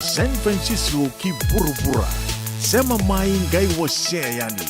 San Francisco ki buru-bura. Sema mai ngai wose yani.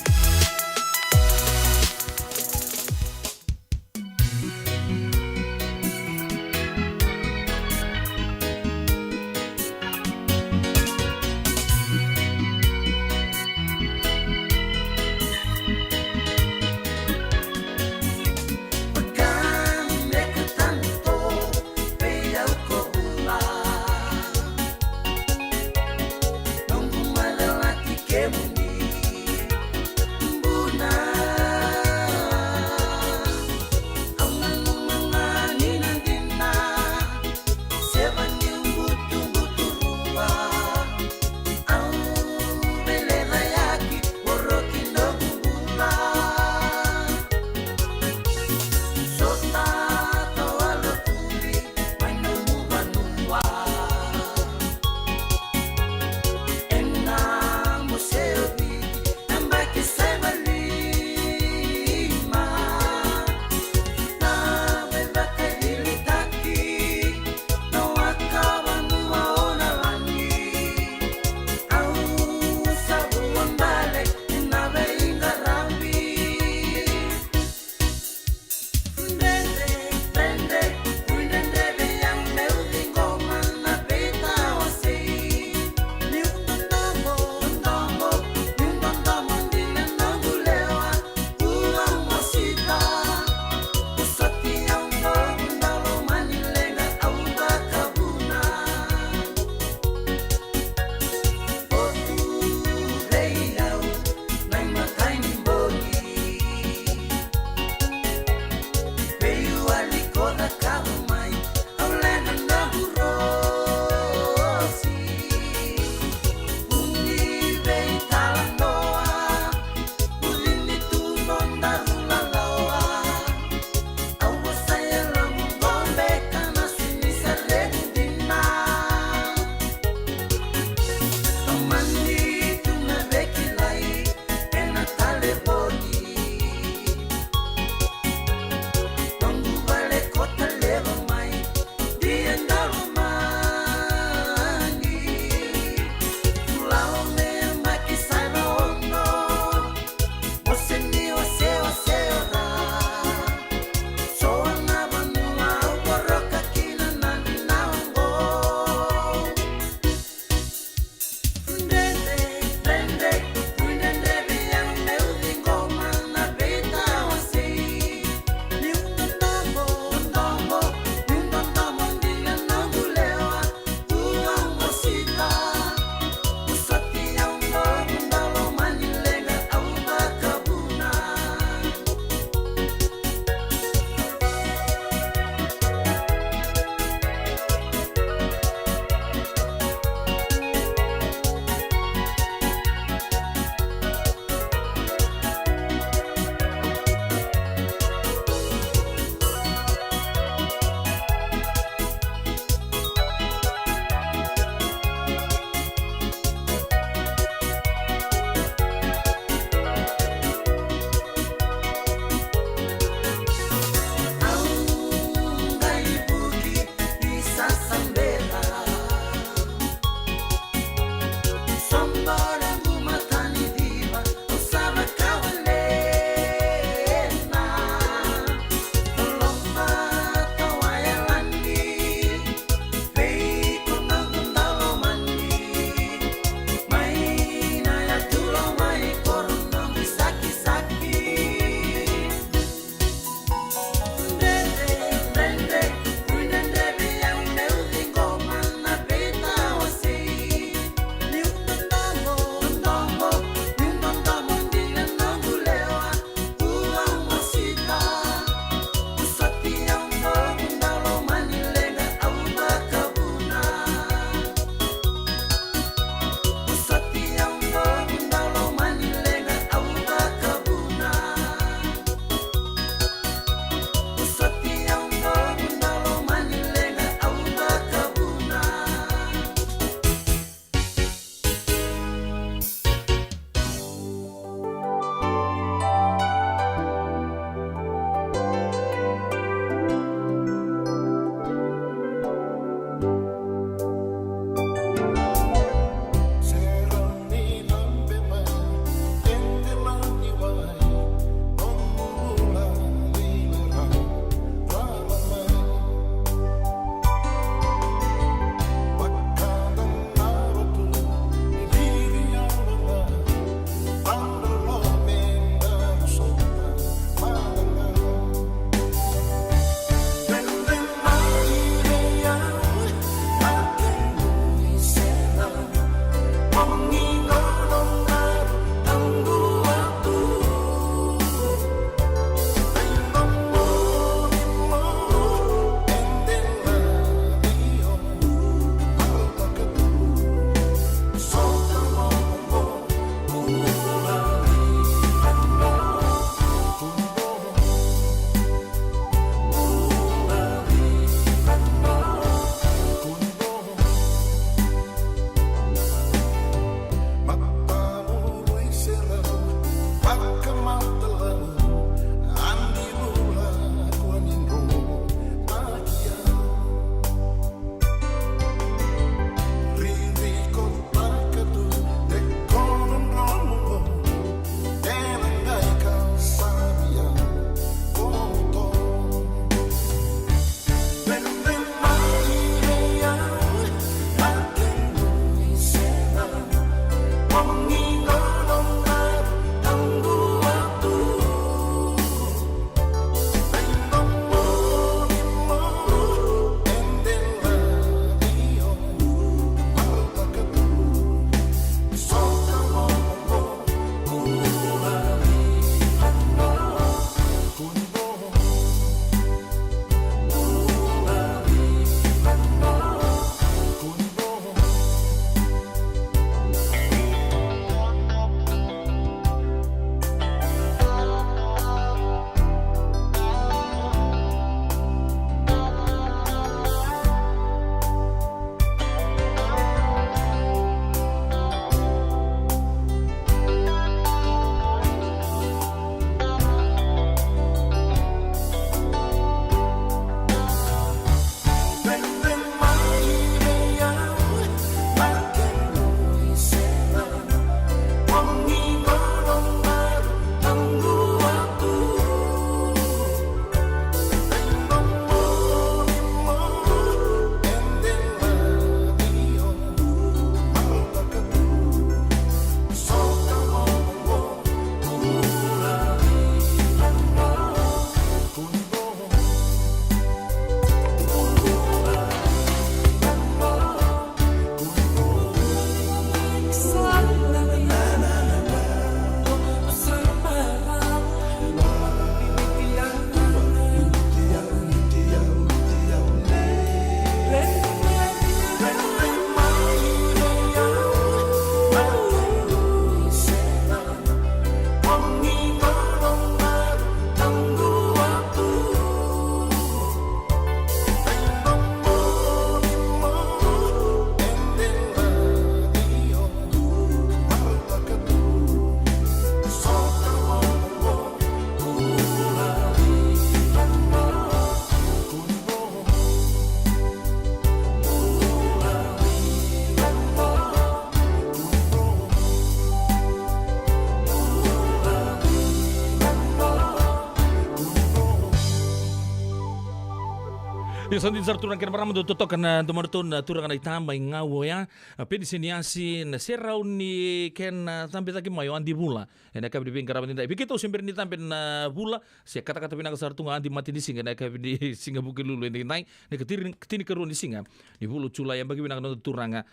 Biasa di turang kena marama do totokan tomarton turang na itamba ngawo ya pedisiniasi na serau ni ken tampe taki mayo andi bula ena kabi di karaban tinda bikito sember ni tampe na bula sia kata-kata pinaka sartunga andi mati di singa na kabi di singa buki lulu ni nai ne ketini keruan di singa di bulu cula yang bagi pinaka no turanga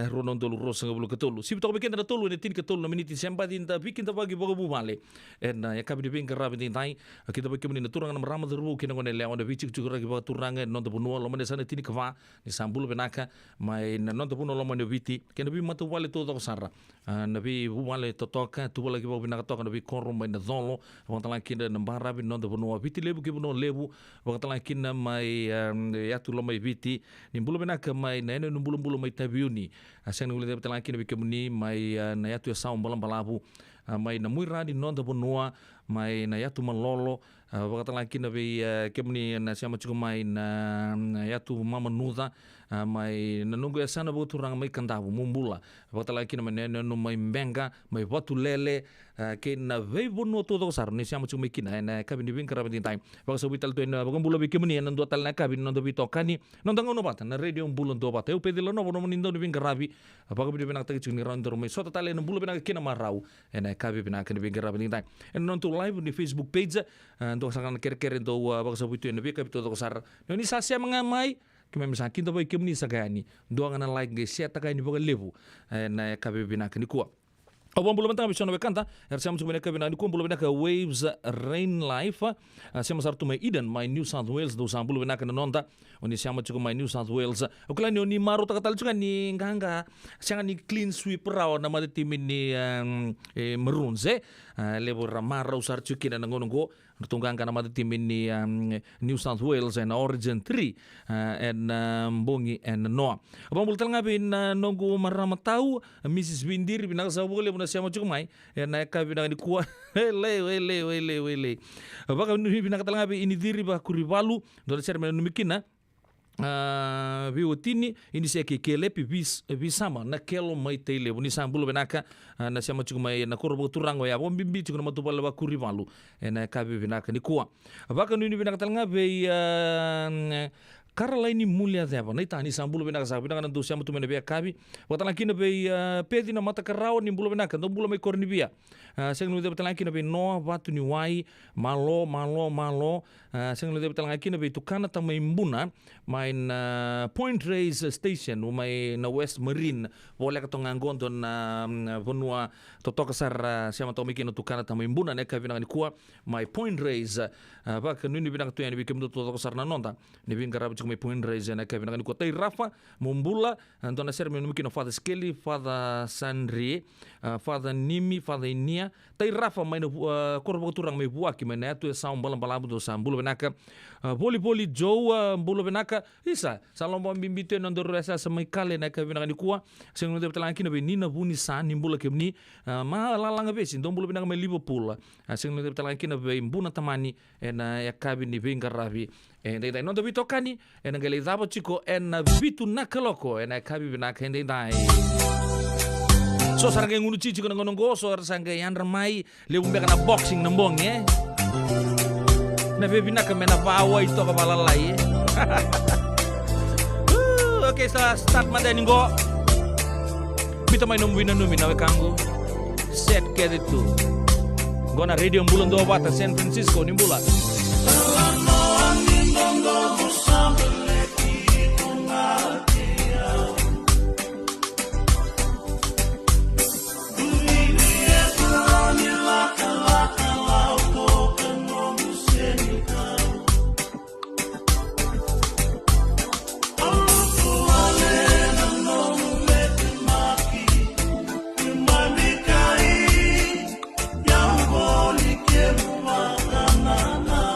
ronon tolu rosa bulu ketolu sibto bikin da tolu ne tin ketolu na miniti sempa tinta bikin ta bagi bogo bumale ena ya kabi di karaban tinda kita bagi menina turanga na marama ru kina ngone leon da bici cukura ki turanga non to punua lo mane sana tini kava ni sambulu benaka mai na non to punua lo mane viti kena bi matu wale to sara na bi wale to toka tu wale ki bo benaka toka na bi korro mai na zolo wa tala kinda na bara bi non to punua viti lebu ki punua lebu wa tala kinda mai ya tu lo mai viti ni bulu benaka mai na ene bulu mai tabiuni asang ngule tala kinda bi kemuni mai na ya tu sa balam balabu mai na muira di non to punua mai na ya tu malolo wakata laki na be kemni na siama chuku mai na ya tu mama nuda mai na nungu ya sana butu rang mai kandavu mumbula wakata laki na menene no mai mbenga mai watu lele ke na vei bono todo sar ni siama chuku mai kina na kabin dibin karaban time wakasa vital to na bagam bula be kemni na ndo tal na kabin no do bitokani no ndango no bata na radio bulon do bata eu pedilo no bono nindo dibin karabi apakah dibin nak tagi ran do mai sota tale na bula bina kina marau na kabin bina kan dibin karaban time en non to live di Facebook page untuk sangat kere-kere do bangsa butu na bika bito to sar no ni sasya mangamai kime misakin to boy kimni sagani do ngana like ge seta kay ni boga levu na kabe binaka ni kuwa Obon bulu bentang bisa nabe kanta RCM cuma nak bina ni kuwa bulu benaka Waves Rain Life siama sartu mai Eden mai New South Wales do sambulu benaka nonda oni siama cuma mai New South Wales okala ni maru takatal juga ni nganga sianga ni clean sweep raw na made timin ni merunze levo ramara usar cuki na ngonongo tunggang kana made timin ni New South Wales and Origin 3 and Bongi and Noah obon bulu talngabin nonggu marama tau Mrs Windir binaka sa boleh siama cukup mai na ka binang di kuwa wele baka ni binang katala ngabe ini diri ba kurivalu do ser men numikina biotini ini se ke kelepi bisama na kelo mai tele buni sambulo benaka na siama cukup mai na korbo turango ya bom bimbi cukup matu bala ba kurivalu na ka binaka ni kuwa baka ni binang katala ngabe Kara laini mulia deva, na itani sambulu benaka sa benaka nandu siama tu mene bea kabi, watala kina be pedi na mata karau ni bulu benaka, no bulu mai korni bia. Seng nu debetala kina be no watu ni wai, malo, seng nu debetala kina be tukana ta mai mbuna, main Point Reyes Station, mai na West Marine, boleh katong anggon don bonua totoka sar siama to mikino tukana ta mai mbuna neka benaka ni kuwa, mai Point Reyes, baka nuni benaka tu yang ni bikim do totoka sar na nonta, ni bin karab may Point Reyes na kaya binagani ko tay Rafa Mumbula ando na sir minumikino Father Skelly Father Sandri Father Nimi Father Inia tay Rafa may na korbo turang may buwaki may na ito sa umbalang balabo do sa bulo benaka boli Joe bulo benaka isa sa lombo bimbito nando resa sa may kale na kaya binagani kuwa sa nung talang kina be nina buni sa nimbula kemni malalang besin dong bulo benaka may Liverpool sa nung talang kina be imbuna tamani na yakabi ni bengarabi dai non dobi tokani en ngale zabo chiko en vitu nakaloko en kabi binaka en dai so sarang ngunu chichi ko ngonongo so sarang yan ramai le umbe kana boxing nambong na be binaka mena bawa ito ka balalai okay start madani go bito may numwina na wekango set kede tu gona radio mbulon do bata San Francisco nimbula Na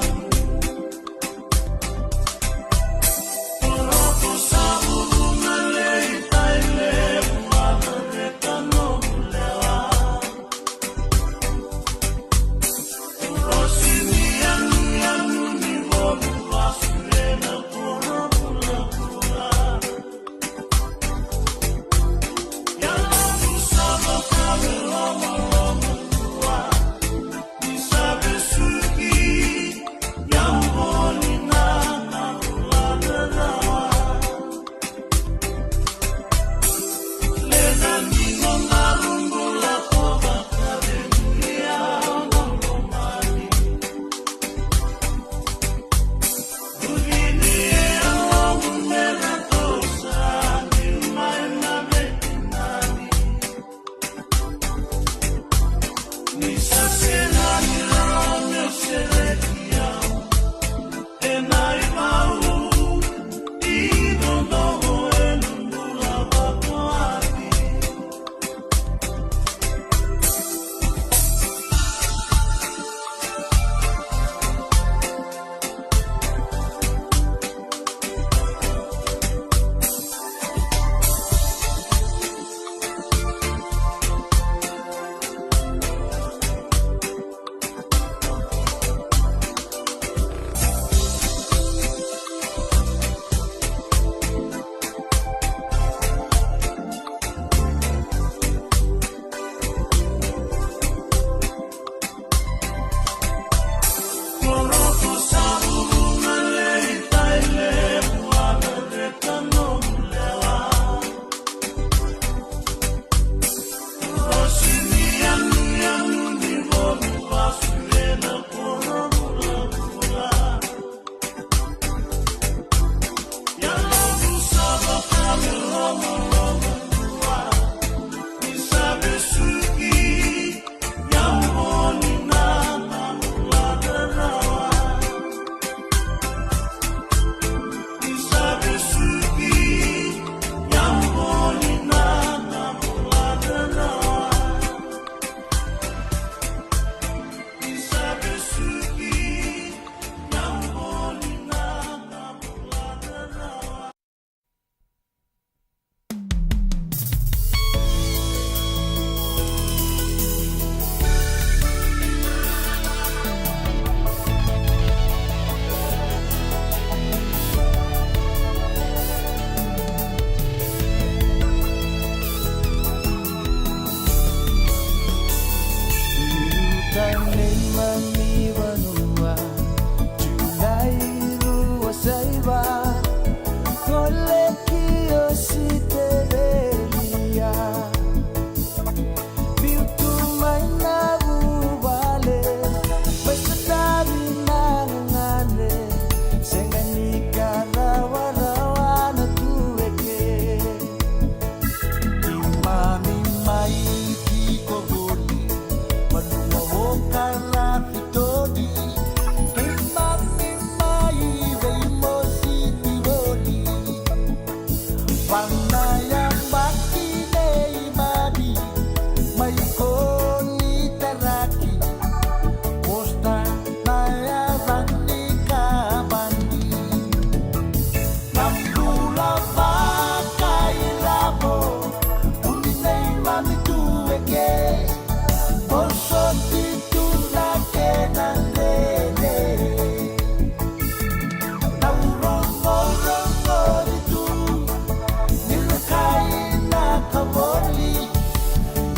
nakaboli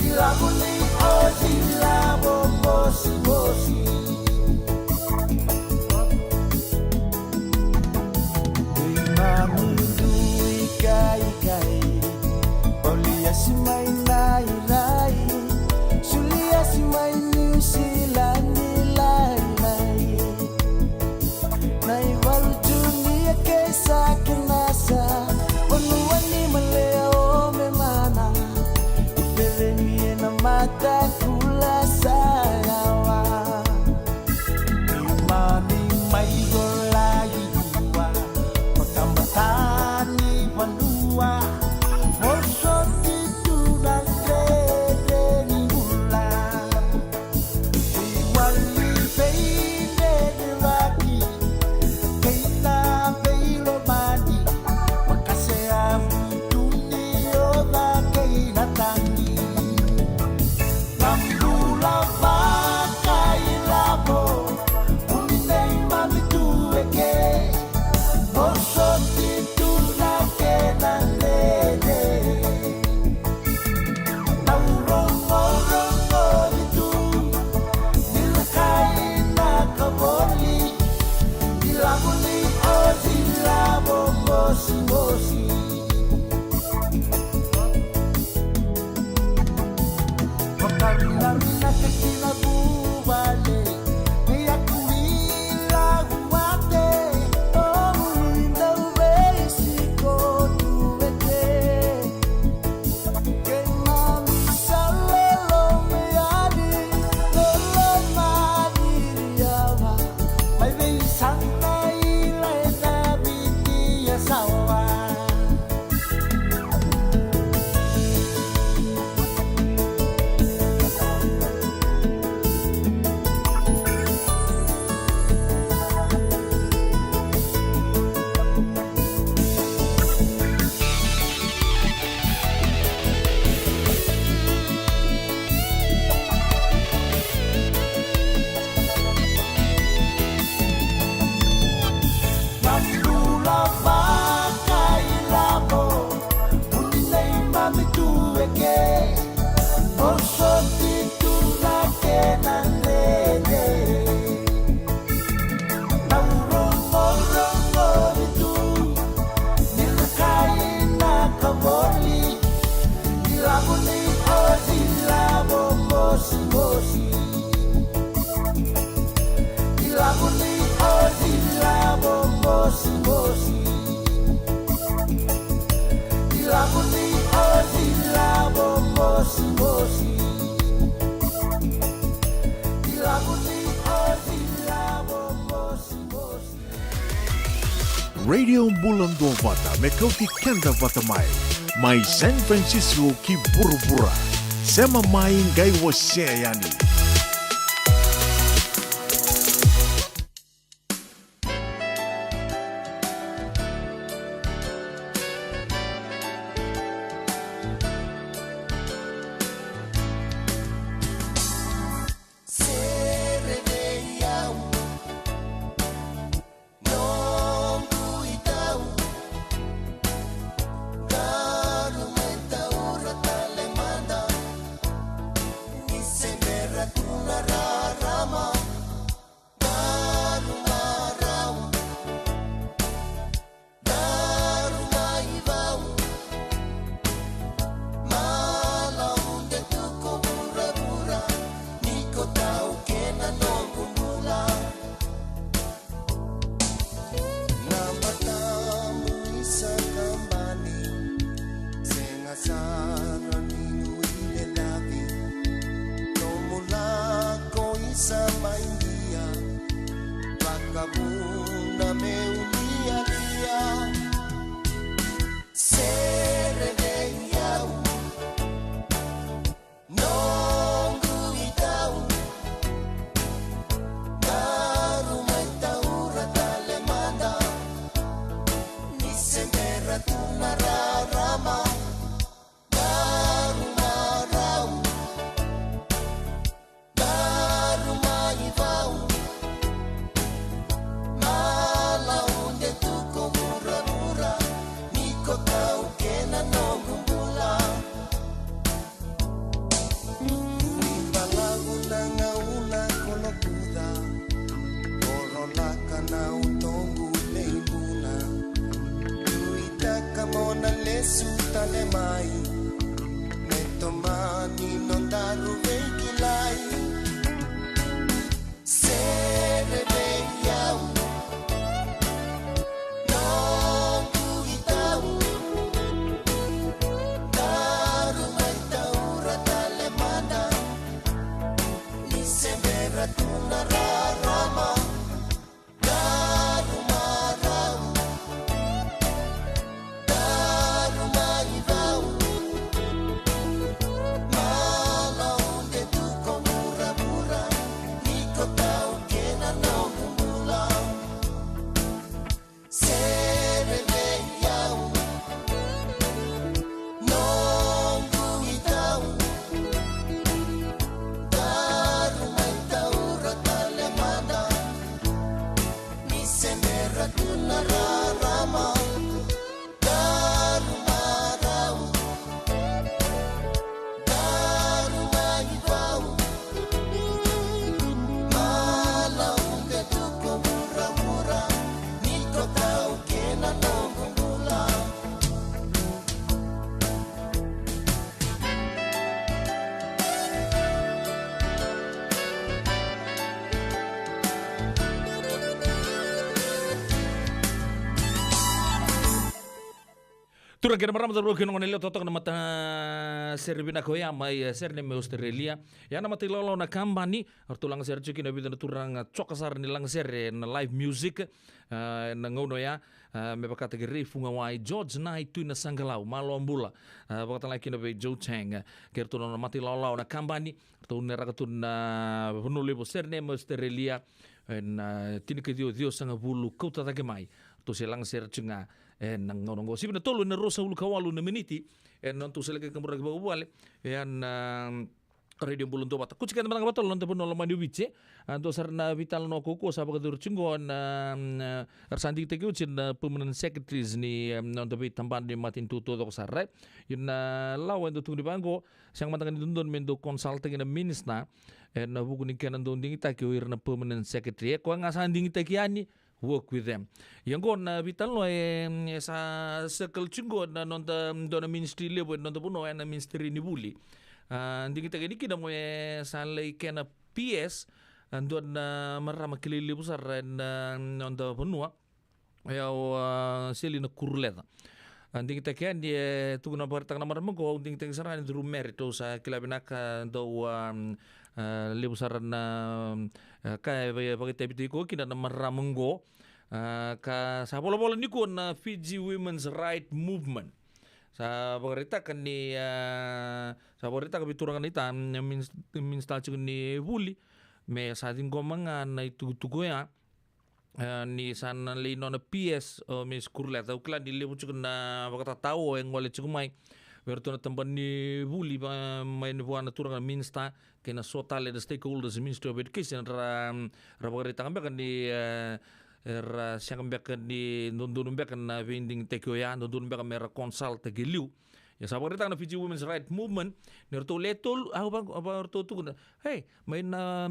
ilabuli ozilabo mosi mosi Imamundu ikai kai Olia simai nai rai Sulia simai New Zealand lai lai Nai walu dunia kesa kenasa Wanuani maleo memana Iperemie na mata kula sayawa Imani mai golai dua Pakambatani wanua Forsoti tunan ni mula Iwali feine de waki Keita peilo mani Makasea mutuni oda keina tangi Lambula baka ilabo Uninei mami tueke Forsoti tunan kena lele Naurongo itu Nilkai nakaboli Ilabuli ozilabo mosi mosi Wakaminamina kekina bubale Niyakuila guate Omulinda ubesiko tuwete Kenami salelo meadi Lolo madiriawa May sana ilay na biti asawa Lambula baka ilabo Uninei mami tueke Forsoti tunake nandele Naurongo itu Nilkai nakaboli Ilabuli ozilabo mosi mosi Ilabuli ozilabo mosi mosi Ilabuli ozilabo mosi mosi Ilabuli ozilabo mosi mosi Radio Bulan Dua Vata Mekauti Kenda Vata Mai San Francisco ki Burubura Sema mai ngai waseani Garumenta urra talemanda, ni se merra Tura kena maram taru kena ngonelio totok na mata serbina koya mai serne me Australia. Ya na mati lolo na kambani artulang ser cuki na bidan turang cokasar ni lang ser na live music na ngono ya me kategori funga wai George na itu na sanggalau malo ambula. Bakatan lagi na be Joe Chang kertu na mati lolo na kambani tu na rakatun na hunuli bo serne me Australia na tinike dio sanga bulu kau tatake mai. Tu selang ser cunga nang ngono go sibna tolu na rosa ulu kawalu na miniti non tu seleke kembra ke bawale radio bulun to bata kucikan matang batol non tepun no mandi bice anto sarna vital no koko sapa kedur cungo na arsanti teke ucin permanent secretaries ni non tapi tamban di matin tuto to sarre yun lawan to tungdi banggo sang matang dundon mendo consulting na minister na buku ni kanan donding ita ke na permanent secretary ko nga sanding ita kiani work with them. Yang kon vital no sa circle cungo na non dona ministry level non puno na ministry ni buli. Hindi kita gini kita mo salay kena PS andon na marama kilili pusar non puno ayaw sili na kurleta. Hindi kita kaya dia tu na partang na marama ko hindi kita saran dulu merito sa kilabinaka do libusaran na kaya bagi tebiti ko kina na maramenggo ka sa bola-bola ni ko na Fiji Women's Right Movement sa pagarita kan ni sa pagarita ka biturangan ita minstal cikun ni buli me sa din ko mga na itutugo ya ni sana lino na PS mis kurlet ukla di lebu cikun na bakata tao yang wale cikun mai berto na tamban ni buli may buwan na turang minsta kena sotale the stakeholders Ministry of Education ra pagarita kan kan di siang bekan di nundun bekan na vending tekoya nundun bekan mera consult tegiliu ya sabar kita na Fiji Women's Right Movement nerto letol apa to tu hey may na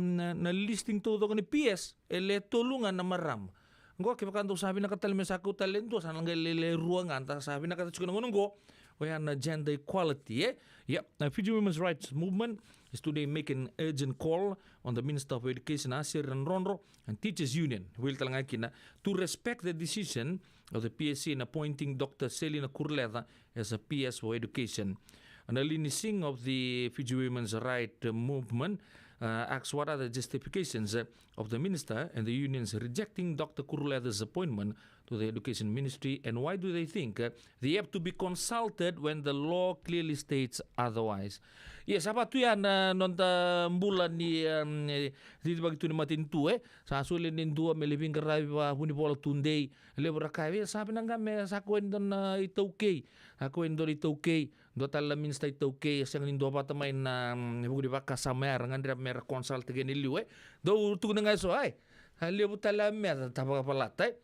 listing to ni PS letolungan na maram ngo kipakanto sabi na katalme sa ko talento sa nang lele ruangan ta sabi na kata chukuna ngongo na gender equality na Fiji Women's Rights Movement is today making an urgent call on the Minister of Education Asir Ronro and Teachers Union to respect the decision of the PSC in appointing Dr. Selina Kurleta as a PS for Education. An alinising of the Fiji Women's Rights Movement asks what are the justifications of the minister and the unions rejecting Dr. Kurleta's appointment to the Education Ministry, and why do they think they have to be consulted when the law clearly states otherwise? Yes, apa tu yan nonta bulan ni di bagi tu ni matin tu sa sulin din dua melibing karabi ba huni bola tunday lebra kai sabi nang game sa kwendon ito okay ako endon ito okay do tala minsta ito okay sang lindo pa tamay na bugi ba kasamer ngandra mer consult gen liwe do tu nang so ay lebu tala mer tapaka palatay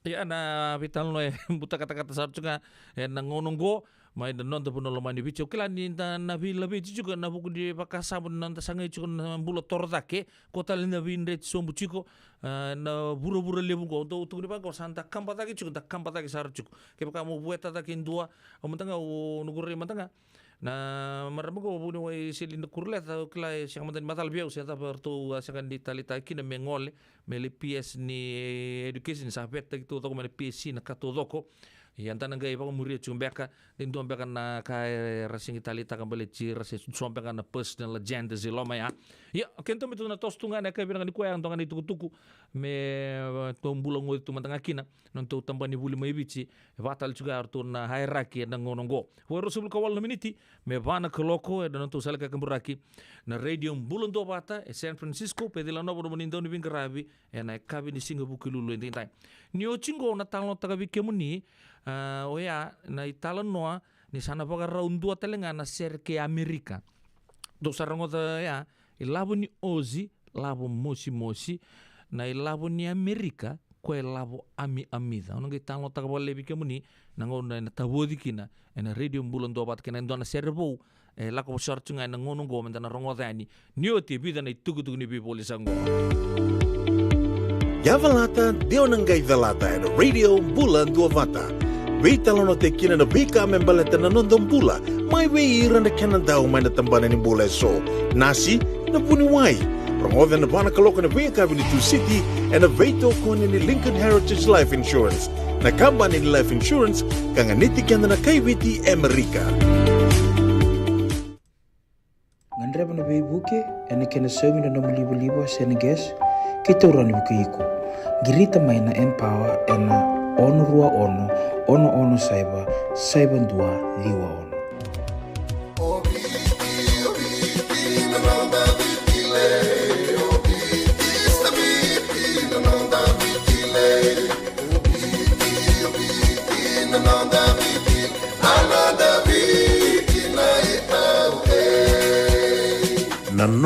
ya na vital no buta kata-kata sa juga nangononggo may non ta puno lomani bicho kila ni na labi juga na buku di pakasabun non ta sangai juga na bulo tordake kota na vinre sombu chiko na buru lebu ko to tu ni ba ko santa kampataki juga ta kampataki sar chuk ke pa mo bueta ta kin dua o matanga o nuguri matanga na maramo ko puno ay silin kurlet kila siang matan matal biau sa ta pertu asakan di talita kina mengole meli PS ni education sa peta to ko meli PSC na katodoko yang tanang gay pa murid chumbeka din do beka na kay rasing italita kan bali chi rase chumbeka na personal legend ziloma ya kento metu na tostunga na kay binang ni kuya ang tonga ni tukutuku me tombulong mo tu matanga kina non to tambani buli mai bici vatal juga artu na hierarchy na ngonongo woro subul kawal na miniti me bana koloko e non to salka kamburaki na radio bulon do bata e San Francisco pedila no bodo monindo ni bingarabi e na kabi ni singa bukilulu entai ni ochingo na talon tagabi kemuni na italan noa ni sana paga raun dua telenga na serke Amerika do sarango ya ilabo ni ozi labo mosi na ilabo ni Amerika ko labo amida ono kita lo taga bolle bikemuni nango na tabodi kina na radio bulon do bat kina ndona serbo la ko sortunga na ngono go menta na rongo dani nioti bida na tugu ni bi polisango Yavalata Deonangai Velata and Radio Bulan Duavata. Vitalono te kina na bika membaleta na nondong bula. May weira na kanandao may natambana ni bula so. Nasi na puniwai. Rongodan na bana kaloko na Via Cabinet City and a veto ko ni Lincoln Heritage Life Insurance. Na kamba ni Life Insurance kang anitigyan na kaibiti Amerika. Ngandreba na buke ene kena semi na libo Senegas kita urani buku iku. Girita mai na empower ena ono rua ono saiba dua liwa ono.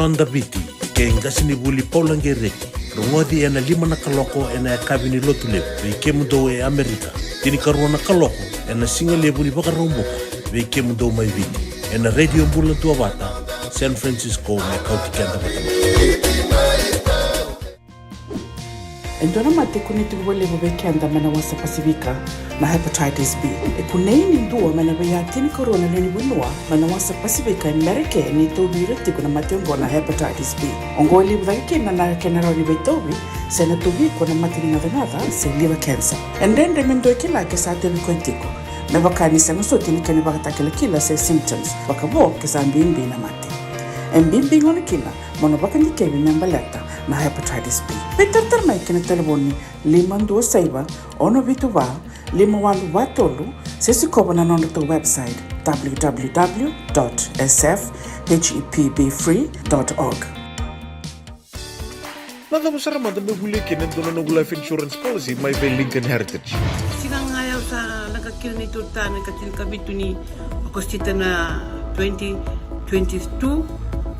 Nonda biti ke ngasini buli paulangereki rongodi ena 5 na kaloko ena kabini lotule ve kemudo e Amerika tini karona kaloko ena singale buli bakaromboka ve kemudo mai viti ena radio bula tua bata San Francisco me kauti kenda batama Endona mate kuniti wale kenda mana wasa Pasifika na hepatitis B. Kuneini ndua mana baya tini corona leni bunua mana wasa Pasifika Amerika ni tobira tiku na mate ngona hepatitis B. Ongoli wale na kenara ni betobi sena tobi kuna mate ni nada se liver cancer. And then de mendo kila ke sa tele kontiko. Na bakani sena so tini kani bakata kila se symptoms bakabo ke sa mbimbi na mate. Mbimbi ngona kila mono bakani kebi nambaleta na hepatitis B. Peter mai kena telefoni 526 ono vituva 51 sesi kobo na nondo to website www.sfhepbfree.org. Nada masarama da bebuliki na dono ng life insurance policy may by Lincoln Heritage. Silang ayaw sa nagkakil ni Turta, nagkakil kabito ni Agostita na 2022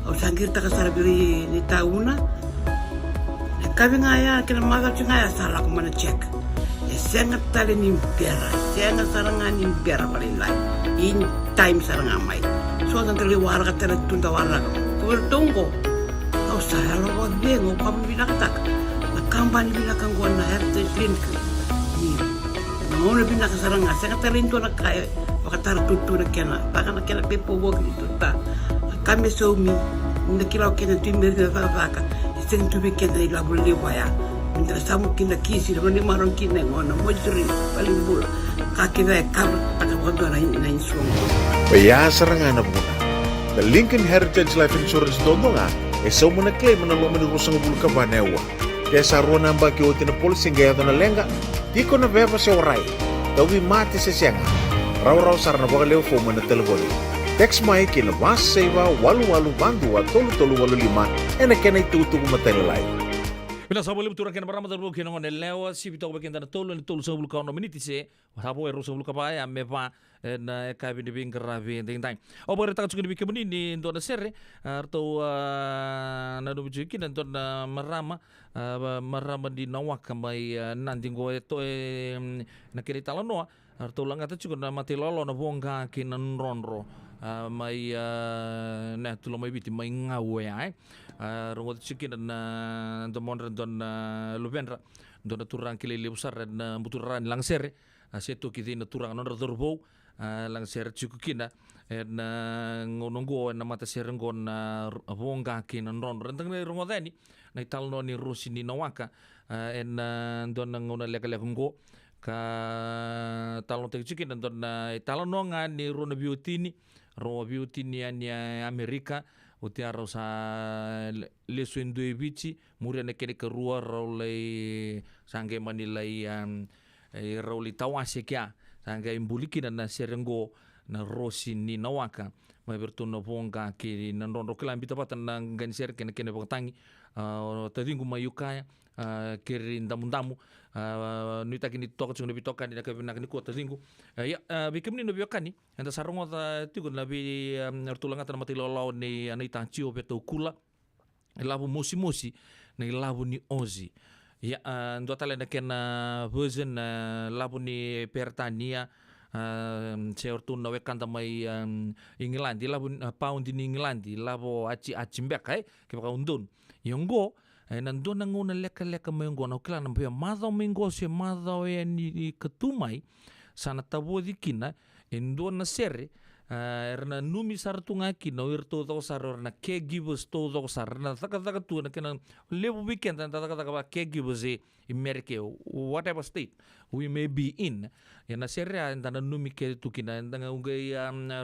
o sangir ta kasarabiri ni tauna. Kami ngaya kena magal ngaya salah ko mana check. Sangat tali ni biara, sangat sarangan ni biara paling lain. In time sarangan mai. So dan tali warga tali tunda warga. Kau tunggu. Kau saya lawan bengo kami bilang tak. Nak kampanye bilang kau na heritage link. Ni, mana bilang sarangan. Sangat tali itu nak kaya. Bakatar tutu nak kena. Bahkan nak kena pepo work itu tak. Kami suami. Nak kira kena timber ke apa. Sen tu bikin dari labu lewaya. Minta samu kina kisi, ni marong kina ngona mojuri paling bula. Kaki dah kabur tak kabur na insuang. Paya serangan na muna. The Lincoln Heritage Life Insurance dondonga so muna claim na lomani rusang bulu ka banewa. Kaya sa ruwa namba ki otin na policy gaya na lenga. Di ko na beba sa oray. Dawi mati sa siyanga. Raw sarana baka leo foma na telefoni. Text mai kina mas seiva walu bandua tolu 85 ena kena itutu kumatalay. Bila sa boleh betul kena beramah terbuka kena ngon lewa si bitau bagian tanah tolu ni tolu sebelum kau nominiti se walaupun eru sebelum kau ya meva na kabin di bingkar rabi ting. Oh boleh tak cukup di bingkar ini untuk ada seri atau na do bijuki dan untuk merama di nawak kamai nanti go itu na kiri talanoa atau langkah tu cukup na mati lolo na bonga kina nronro. Mai na tulo mai biti mai ngawe ai rongo chicken dan don don lubendra don turang kili usar dan buturan langser setu kiti na turang non dorbo langser chukukina na ngonongo na mata serengon bonga kin non rentang rongo dani na talno ni rusi ni nawaka don ngona leka-lekungo ka talon te chicken don talon nga ni rona beauty ni Roma beauty ni Amerika utiara sa lesu indue bici muria na kene kerua raulai sangge manilai rauli tawase kia sangge imbuliki na serengo na rosi ni nawaka mai bertuna ponga ki na rondo kila ambita patan na ganser kene patangi tadingu mayuka kiri ndamu nuita kini toka chung nabi toka ni nakabina kini kuota zingu ya bikim ni nabi okani anda sarong ota tigun nabi artulanga tan mati lolo ni anita cio beto kula labu musi na labu ni ozi ya ndo tale na kena version labu ni pertania seortun nawe kanta mai England labu pound ni England labu aci mbek ai ke baka undun yonggo nandun nanguna leka mengo na ukila nampia madao mengo se madao ni ketumai sana tabo dikina endo na sere erna numi sar tungaki na wirto to sar erna caregivers to sar na taka tu na kena level weekend na taka ba caregivers in America whatever state we may be in ya na serra na numi ke tukina ndanga ungai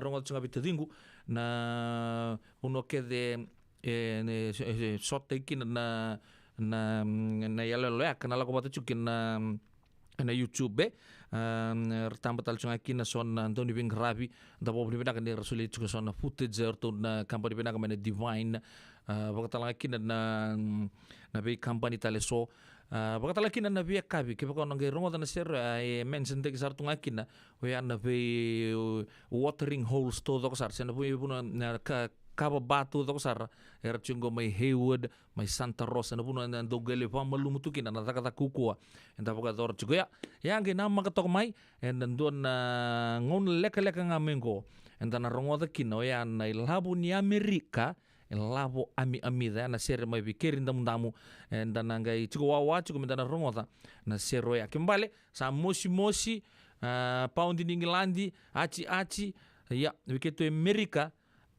rongo tsunga bitadingu na uno ke de shot taking na yalo ya kana la ko bata chukin na YouTube tambah tal cunga kina son Anthony Bingravi da bo ni binakan ni rasuli chuka son footage to na company binakan mana Divine bakatala kina na be company tale so bakatala kina na be kabi ke bakon ngai rongo na ser mention te sar tunga kina we na be watering holes to do sar sen be buna na Cabo Batu to sar era chungo mai Haywood mai Santa Rosa na puno na dogele pa malumutu kina na takata kukua enda boka dor chugo ya nge na makatok mai en don na ngon leka nga mengo enda na rongo da kina ya na ilabu ni Amerika labo amida na ser mai bikerin damu enda na ngai chugo wa chugo menda na rongo da na sero ya kembale sa mosi pound in England aci ya wiketo Amerika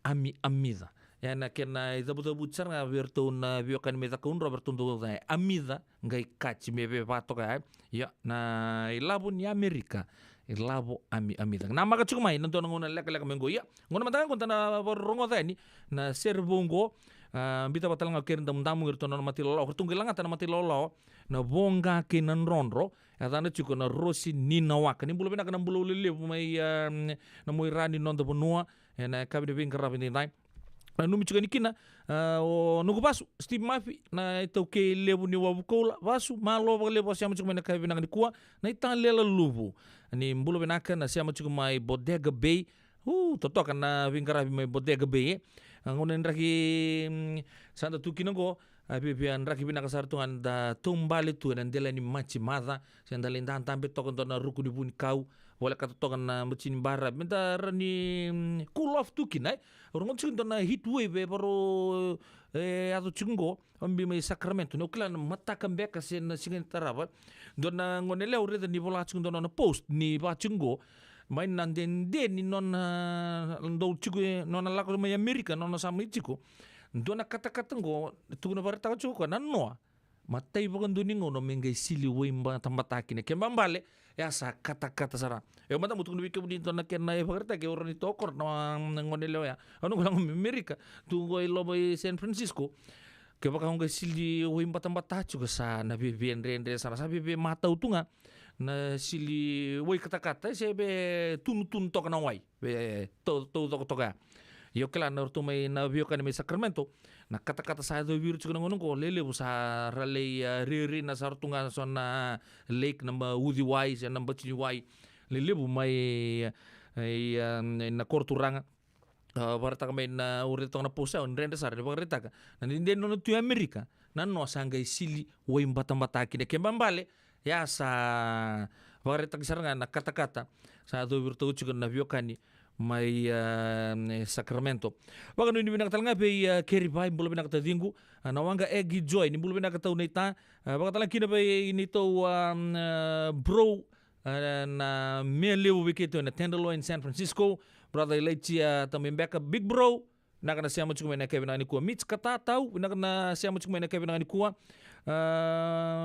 amida ya na kena itabu char nga verto na biokan meta kun Roberto ndo da amida ngai kachi mebe bato ka ya na ilabo ni Amerika ilabo amida na maka chukmai nanto ngona leka mengo ya ngona matanga konta na rongo da ni na serbongo bita batal nga kerin dam ngirto na mati lolo tunggilang ata na mati lolo na bonga kinan ronro ata na chuko na rosi ninawak ni bulo bina kana bulo lele mai na moi rani non da bonua na kabide bin karabi ni nai numi chuka nikina nugu basu Steve Murphy na ito ke lebu ni wabukola basu malo ba lebu siya chuka na kabide na kuwa na itan lela lubu ni bulo binaka na siya chuka mai Bodega Bay totoka na bin karabi mai Bodega Bay ngonen raki sanda tukina go abibian raki bina kasar tuan da tumbali tu nan dela ni machi mada senda lindan tambe tokon na ruku di bun kau wala kata tokan na machin bara minta rani cool off tukina orang cun na heat wave baru atau cunggo ambi mai Sacramento no klan mata kambek sen singen taraba dona ngonele ure ni bola cun dona na post ni ba cunggo main nanden ni non ndo chugo non la mai Amerika non sama ichiko dona kata-kata ngo tuguna barata chuko nanno matai bukan duningo no mengai sili wimba tambataki ne kembambale ya sa kata-kata sara mata mutu nubi kebudi to na kenna e bagarta ke orani tokor na ngonele ya anu gulang Amerika tungo ilo boy San Francisco ke baka ngai sili wimba tambatachu ke sa na bibien rendre sara sabi be mata utunga na sili woi kata-kata sebe tun tok na wai be to toka yo kala na orto mai na biokan mai Sacramento na kata-kata sa do viru chukuna ngonong ko lele busa rale riri na sartunga sona lake na Udi Wise na Bachini Wai lele bu mai na korturanga barata mai na urito na posa on rende sar de barata na ninde no tu Amerika na no sanga sili wo imbata kide kembambale ya sa barata kisaranga na kata-kata sa do viru chukuna na biokani mai Sacramento. Waka no ni bina katalanga be Kerry Bai bulo bina katadingu na wanga Eggy Joy ni bulo bina katau neita waka talang kina be nito bro na meleu wiketo na Tenderloin San Francisco brother Lechi tamembeka big bro na kana siya mo chukuma na Kevin ani kuwa Mitch katatau na kana siya mo chukuma na Kevin ani kuwa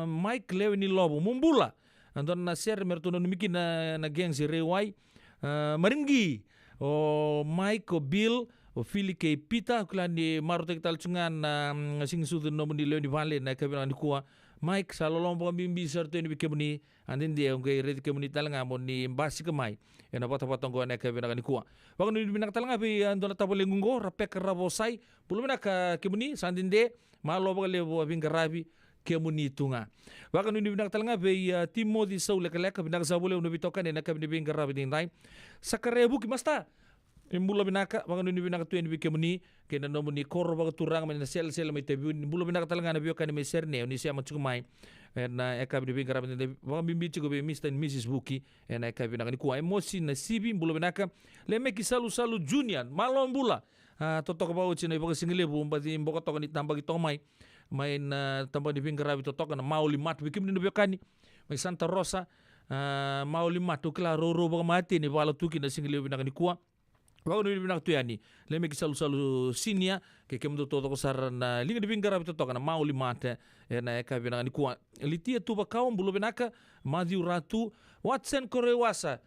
Mike Lewini Lobo mumbula andon na siya mertono numiki na geng si Rewai Maringi o Mike o Bill o Philly ke Pita klan ni marotek talchungan sing sudu no mundi Leoni Vale na kabilang ni kuwa Mike salolong po bimbi serto ni bikemuni andin dia ngai red kemuni talanga mo ni basi kemai ena patong ko na kabilang ni kuwa wag no binak talanga bi andona tabolengungo rapek rabosai puluh na ka kemuni sandin de malo ba lebo bingarabi kemuni tunga waka nuni binak talanga be Timothy Saul leka binak sabule uno bitokan na kabini bingarabi din dai sakarebu ki masta imbula binaka waka nuni binak tu ni kemuni kena no muni kor ba turang men sel mai tebu imbula binak talanga na biokan ni serne ni sia machukumai na kabini bingarabi din waka bimbi chigo be Mr and Mrs Buki na kabini ni kuwa emosi na sibi imbula binaka le meki salu junior malon bula totok ba uchina ibaga singlebu mbadi mboka tokani tambagi tomai main tambah di pinggir rabi totok na mau limat bikin ni biokani mai Santa Rosa mau limat tu kela roro baga mati ni wala tuki na single bina ni kuwa Wako ni binak tuyani. Leme ki salu sinia ke kemdo to ko sarana linga di bingara to kana mauli mate na eka binanga ni kuwa. Litia tu ba kaum bulu binaka Matthew Ratu Watson Korewasa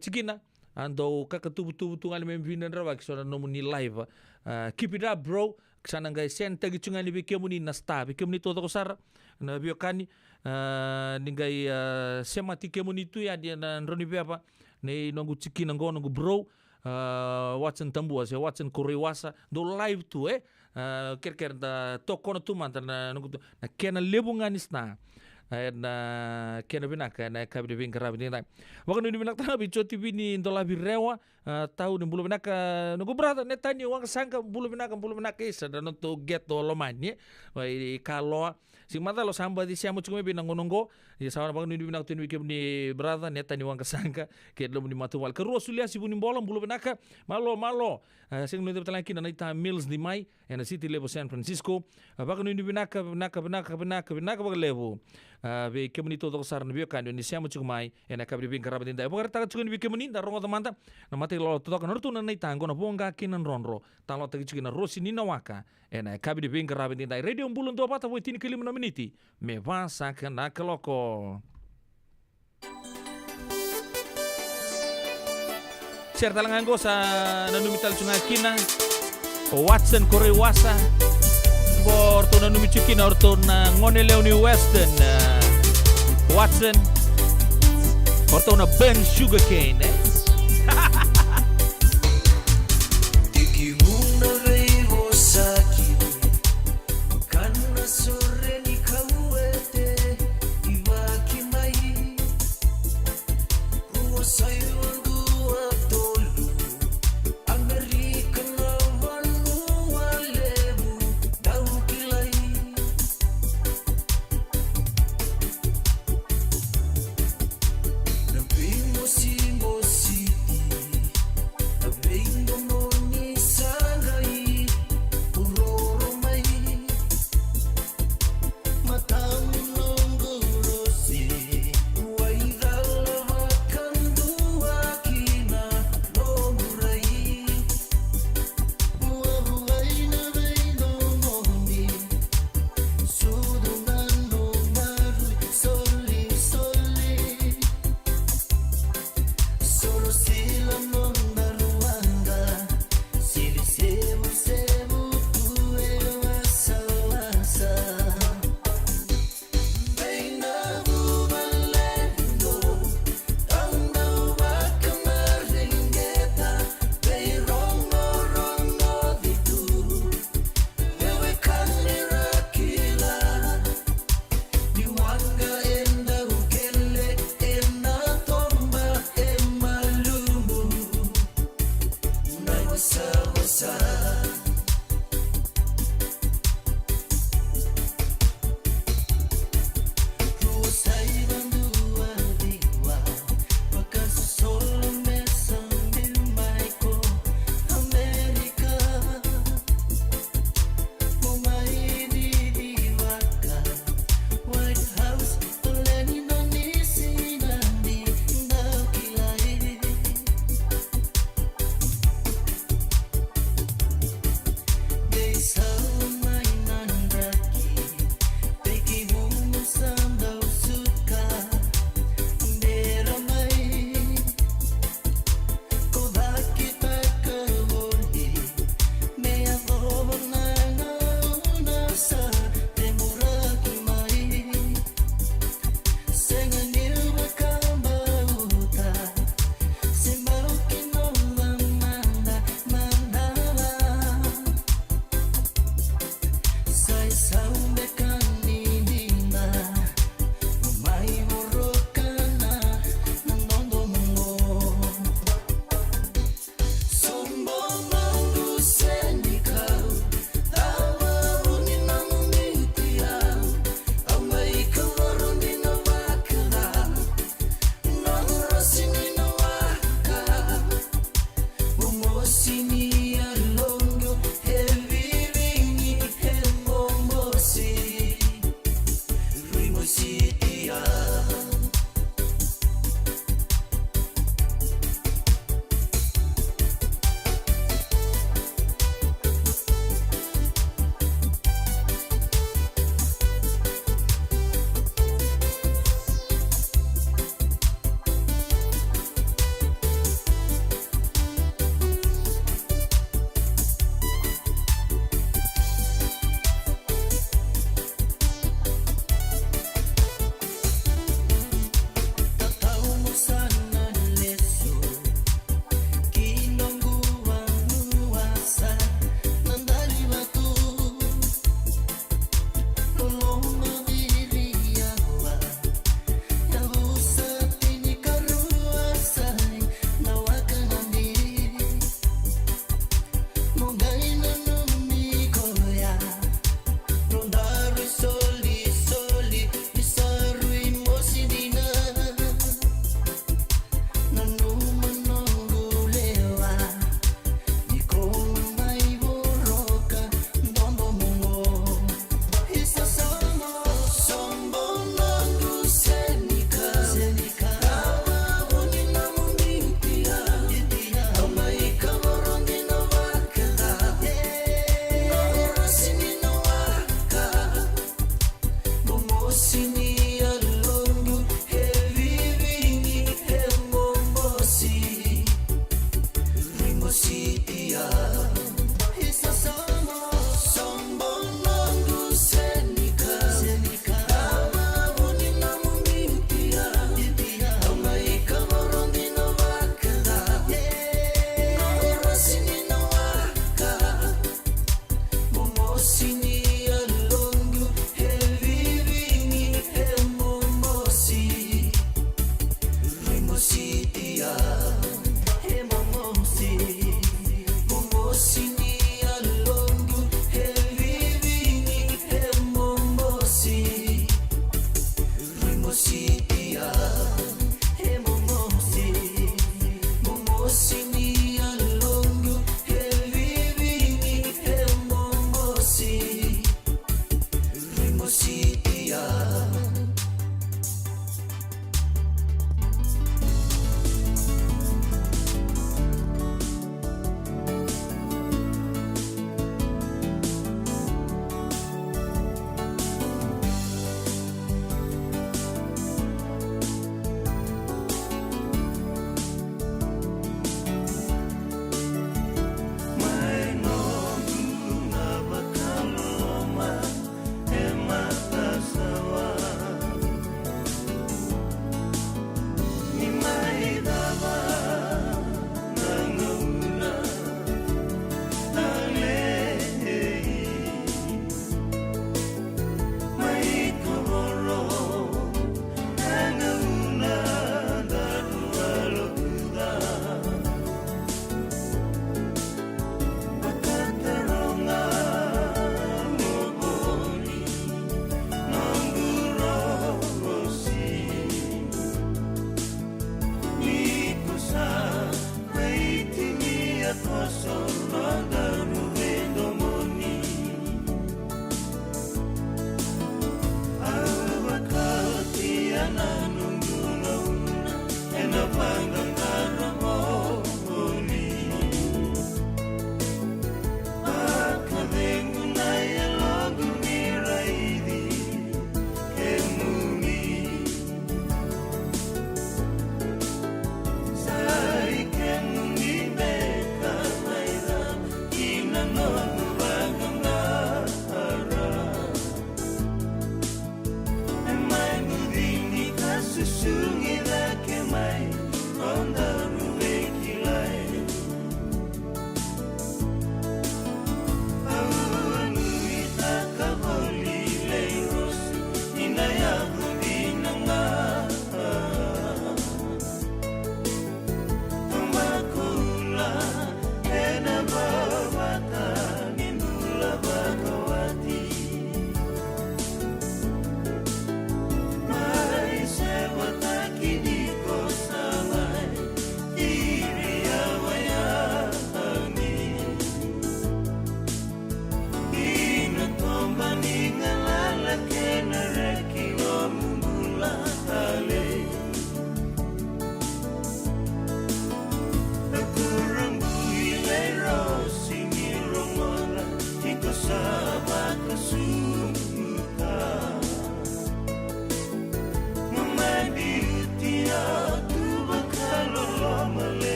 Chikina ando kakatubu ngali membina rawa kisona nomuni live. Keep it up bro. Kisana ngai senta gichungani bikemuni nasta bikemuni to ko sar na biokani ningai semati kemuni tu ya dia na roni apa ne nongu chiki nongu bro Watson tambua se Watson Korewasa do live tu ker da tokono tu mantan na nongu na kena lebunganis na na kena binaka na kabide bin karabini na wakan ni binak tabi choti bini ndola birewa tahu ni bulu binaka nongu brother netani wang sangka bulu binaka isa dan untuk get to lomani wai kalau si mata lo samba di siamu cuma binang ngongo ya sawana bang ni binak tu ni brother netani wang sangka ke lo ni matu wal keruas sulia si buni bolam bulu binaka malo sing nu telan kina naita Mills di mai na city level San Francisco bang ni binaka bang level be kemuni to sar ni kan ni siamu cuma na kabri bin karabin da bang ta cuma ni kemuni da rongo manta na mate lo to kan nortu na naita ngona bonga kinan ronro talo ta cuma rosi ni na waka na kabri bin karabin da radio bulun to pata tin kilim na miniti me vasa kana kaloko share talangan go sa nanumital sunga kina Watson Korewasa borto nanumichukina orto na ngone leoni western Watson orto na Ben Sugarcane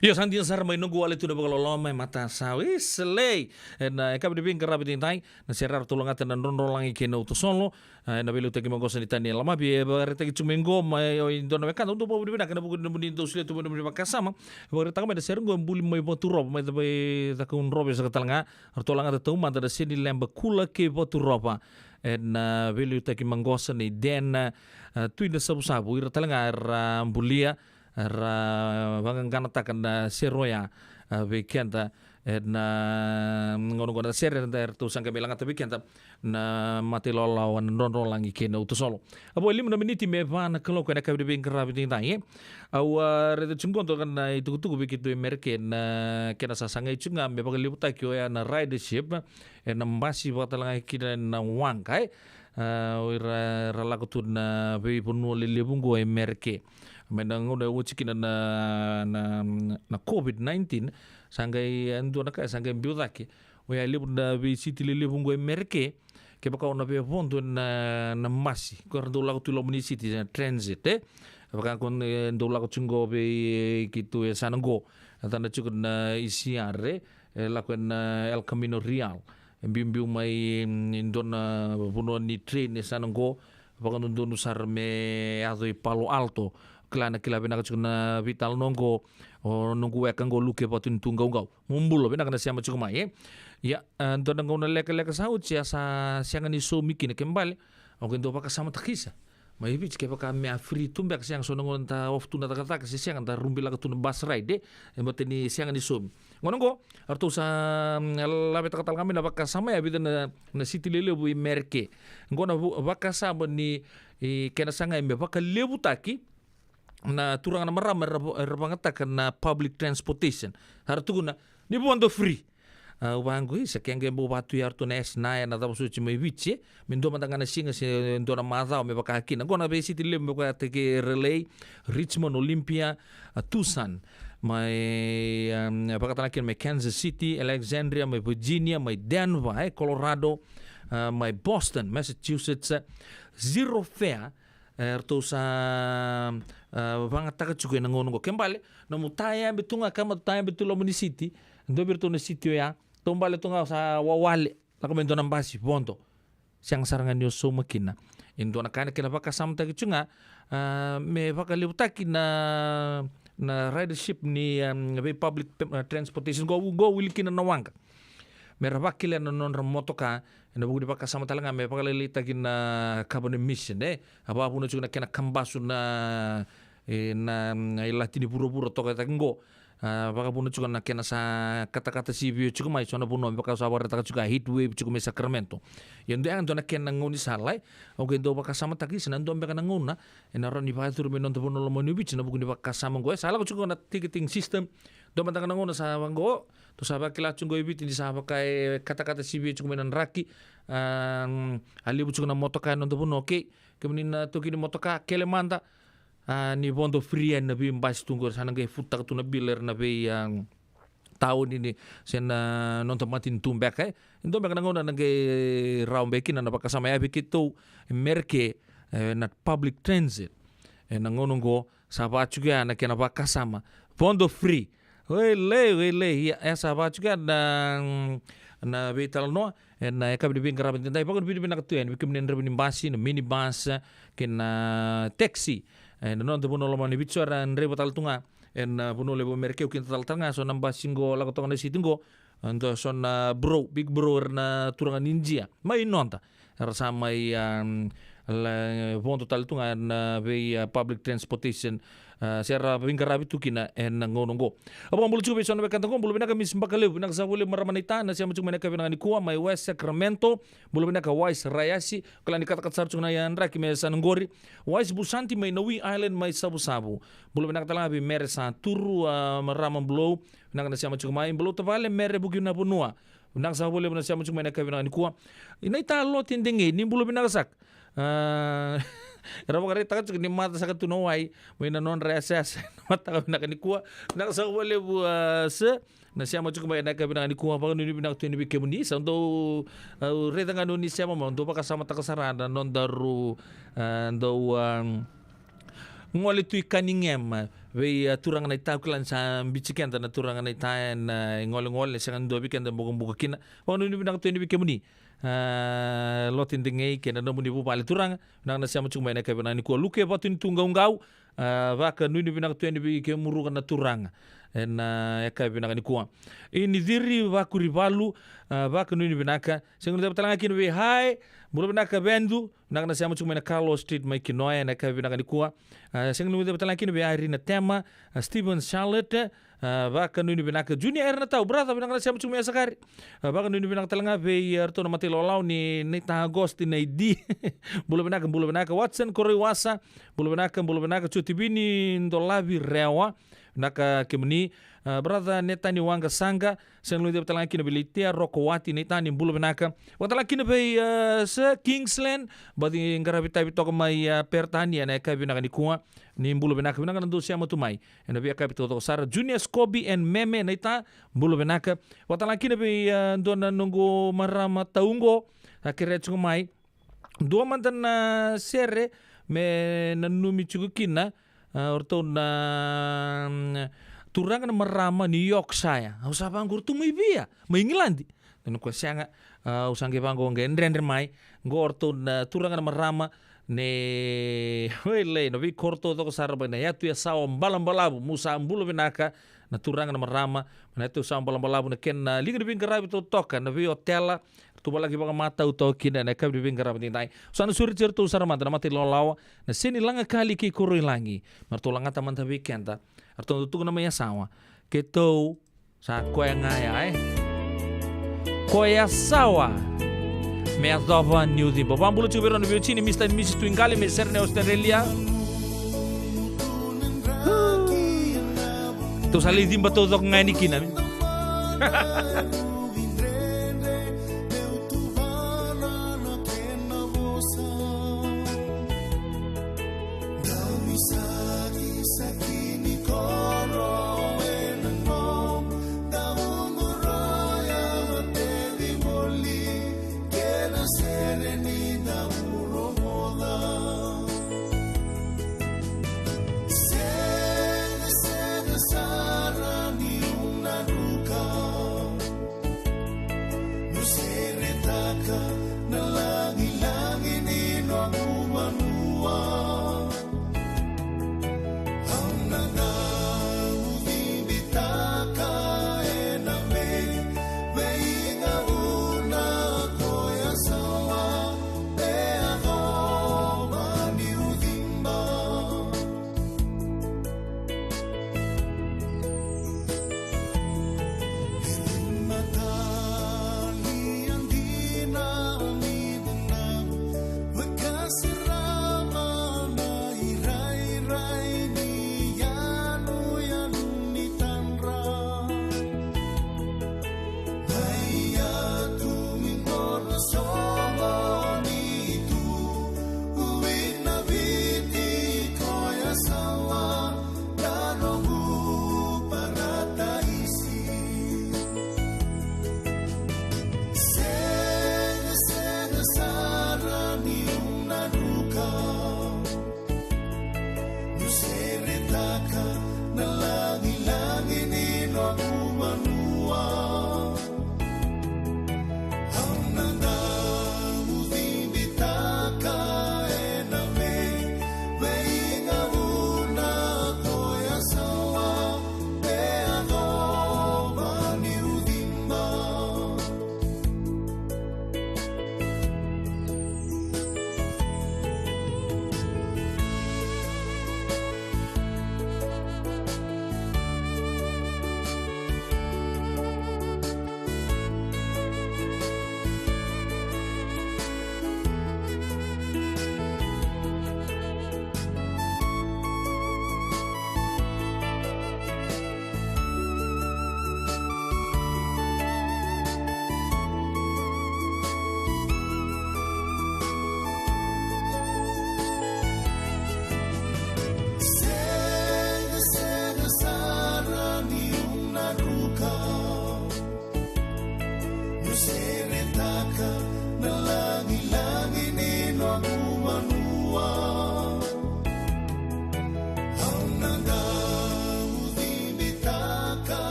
Yo santi sar mai nunggu wale tu da bagalo loma mata sawi selei na ka bi ping karabi tintai na serar tulunga tan non rolangi ke no to solo na belu teki mongo sanitani lama bi bare teki cumengo mai o indona me kan to bo bi na kana buku ni to sile to bo bi makasama bare tanga da ser ngo buli mai botu roba mai ta kun roba sa talanga artolanga da tuma da sini lamba kula ke botu roba na belu teki mongo sani den tu ina sabu ira talanga ra bulia ra bangang takan na seroya weekenda na ngono ser der tu sangka bilang tapi kenta na mati lolawan non rolangi kena utu solo abo 5 menit me van kalau kena kabe bin kerabi tintai au redo chungkon to kan itu tu begitu merke na kena sasanga chunga me bagali buta kyo ya na ridership na masi batalanga kina na wangkai ralaku tu na be punu lelebungo merke menang udah ucikin na COVID-19 sanggai antu nak sanggai biutaki waya libu na bi city libu ngoi merke ke baka ona be ponto na masi ko ndo la tu lo mini city transit baka kon ndo la chungo be kitu sanango tanda chukun na isiare la kon El Camino Real bimbiu mai indona buno ni train sanango baka ndo nusar me azo Palo Alto klana kila bena kachuna vital nongo o nongo weka ngo luke patun tunggau ngau mumbulo bena kana siama chukuma ya ndona ngona leka saut sia sa sianga ni so mikine kembali o kendo paka sama takisa mai bich ke paka me free tumbe ka siang sono ngonta of tuna takata ka siang anta rumbi la tuna bus ride embote ni sianga ni so ngono ngo artu sa labe takatal kami na paka sama ya bidana na city lele bu merke ngona paka sama ni kena sanga embe paka lebu taki na turang na maram rabangata na public transportation har tuguna ni bondo free ubango isa kenge bo batu yar to nes na na da suci mai vice min do mandanga na singa se do na maza me baka kina gona be city lem ko teke relay Richmond Olympia Tucson mai baka tanakin mai Kansas City Alexandria mai Virginia mai Denver Colorado mai Boston Massachusetts zero fare erto sa vanga taka chuko na ngono ko kembale no mutaya bitunga kama taya bitulo municity ndo birto na sitio ya tombale tunga sa wawale lakomento na basi bonto siang sarangan yo so makina indo na kana kina baka samta kichunga me baka liutaki na ridership ni public transportation go wilikina na wanga merabakile na non motoka na bugu baka sama talanga me baka lelita kina carbon emission apa pun juga kena kambasu na ilatini puro-puro toka tango baka pun juga na kena sa kata-kata sibio juga mai sona puno baka sabar taka juga heat wave juga me Sacramento yendo ang to na kena ngoni salai o gendo baka sama taki sinan do baka ngona ena ron ni patur me non to puno lo moni bici na bugu baka sama go sala ko juga na ticketing system do matanga ngona sa wango to saba kila chungo ibiti di saba kai kata-kata sibio juga menan raki ali bu juga na motoka non to puno oke kemudian to kini motoka kele manda ni bondo free na bi mbas tunggu sana ge futak tu na biler na be yang tahun ini sen nonton matin tumbek ndo bek na ngona na ge raumbekin na baka sama ya bikitu merke na public transit na ngono go saba juga na kena baka sama bondo free wele ya saba juga na betal no na ka bi bin karabin dai pagod bi bin nakatuen bi kemudian rebin basi na minibus kena taxi non puno lo mani bicara rebo tal tunga puno lebo merkeu kin tal tanga so namba singo la ko ngane sitingo ando son big bro na turanga ninja mai nonta rasa mai la ponto tal tunga na be public transportation sera bingarabi tukina ngono go abo mbulu chupe so na bekanta ko mbulu benaka mismbakale benaka sa wole maramanita na siya muchung menaka benaka ni kuwa mai West Sacramento mbulu benaka Wise Rayasi kala ni kata katsar chung na yan raki me sanngori Wise Busanti mai Nawi Island mai sabu-sabu mbulu benaka tala bi mere sa turu maramam blow benaka na siya muchung mai mbulu tavale mere bugi na bunua benaka sa wole benaka siya muchung menaka benaka ni kuwa inai talo tindenge ni mbulu benaka sak Era bakari takat ni mata sa katunaway may nanon reses mata ka nakanikua nakasawale bu se na siya mo chukuma na ka binanikuha pa ni binak tu ni bikemuni sa ndo reta nga ni siya mo ndo pa kasama ta kasarada non daru ndo ngoli tu kaningem Vei turanga na itau klan sa bichiken na turanga na itain ngole-ngole sa kando biken da buka kina. Ono ni binang tuini bikemuni. Lotin dingei kena no muni bupale turanga nang na siamo chung maina kabana ni ko luke ba tin tungaungau vaka nuni binang tuini bikemuru kana turanga. Ya kabina ni ko. Ini diri vaku rivalu vaka nuni binaka sengun da talanga kina we hai bulu binaka bendu nang na siamo chung maina Carlos Street mai kinoya na kabina ni ko. Sengun da talanga kina we ari na tema Steven Charlotte vaka nuni binaka Junior erna tau brother binaka na siamo chung maina sakari. Vaka nuni binaka talanga we arto na matilolau ni ta agosti na idi bulu binaka Watson Koriwasa bulu binaka Chutibini ndolavi rewa naka kemni brother netani wanga sanga senlu de talanga kina bilitia Rokowati netani bulu binaka watala kina be se Kingsland badi ngarabita bitoko mai pertania na ka binaka ni kuwa ni bulu binaka ndo siamo tumai ena bia kapito to sara Junior Scobie and Meme neta bulu binaka watala kina be ndona nungu marama taungo akire chumai dua mantan sere me nanumi chugukina orto na turanga na marama New York saya usapa ngur tumibia maingilandi no ko sianga usange bango ngendrendre mai ngorto na turanga na marama ne wele no vi korto to sarba na yatu ya saw balambalabu musa ambulo binaka na turanga na marama na tu saw balambalabu na ken liga de bingarabi to toka na vi hotela tu balagi banga mata uto kina na kabri bingarabi dai sana suri certo sarama na mati lolawa na sini langa kali ki kurui langi martolanga taman ta weekenda arto tu na maya sawa keto sa koya koya sawa me adova New Zealand bambulo chubero no vicini Mr. and Mrs. Twingali me serne Australia tu sali dimba to dok ngani kina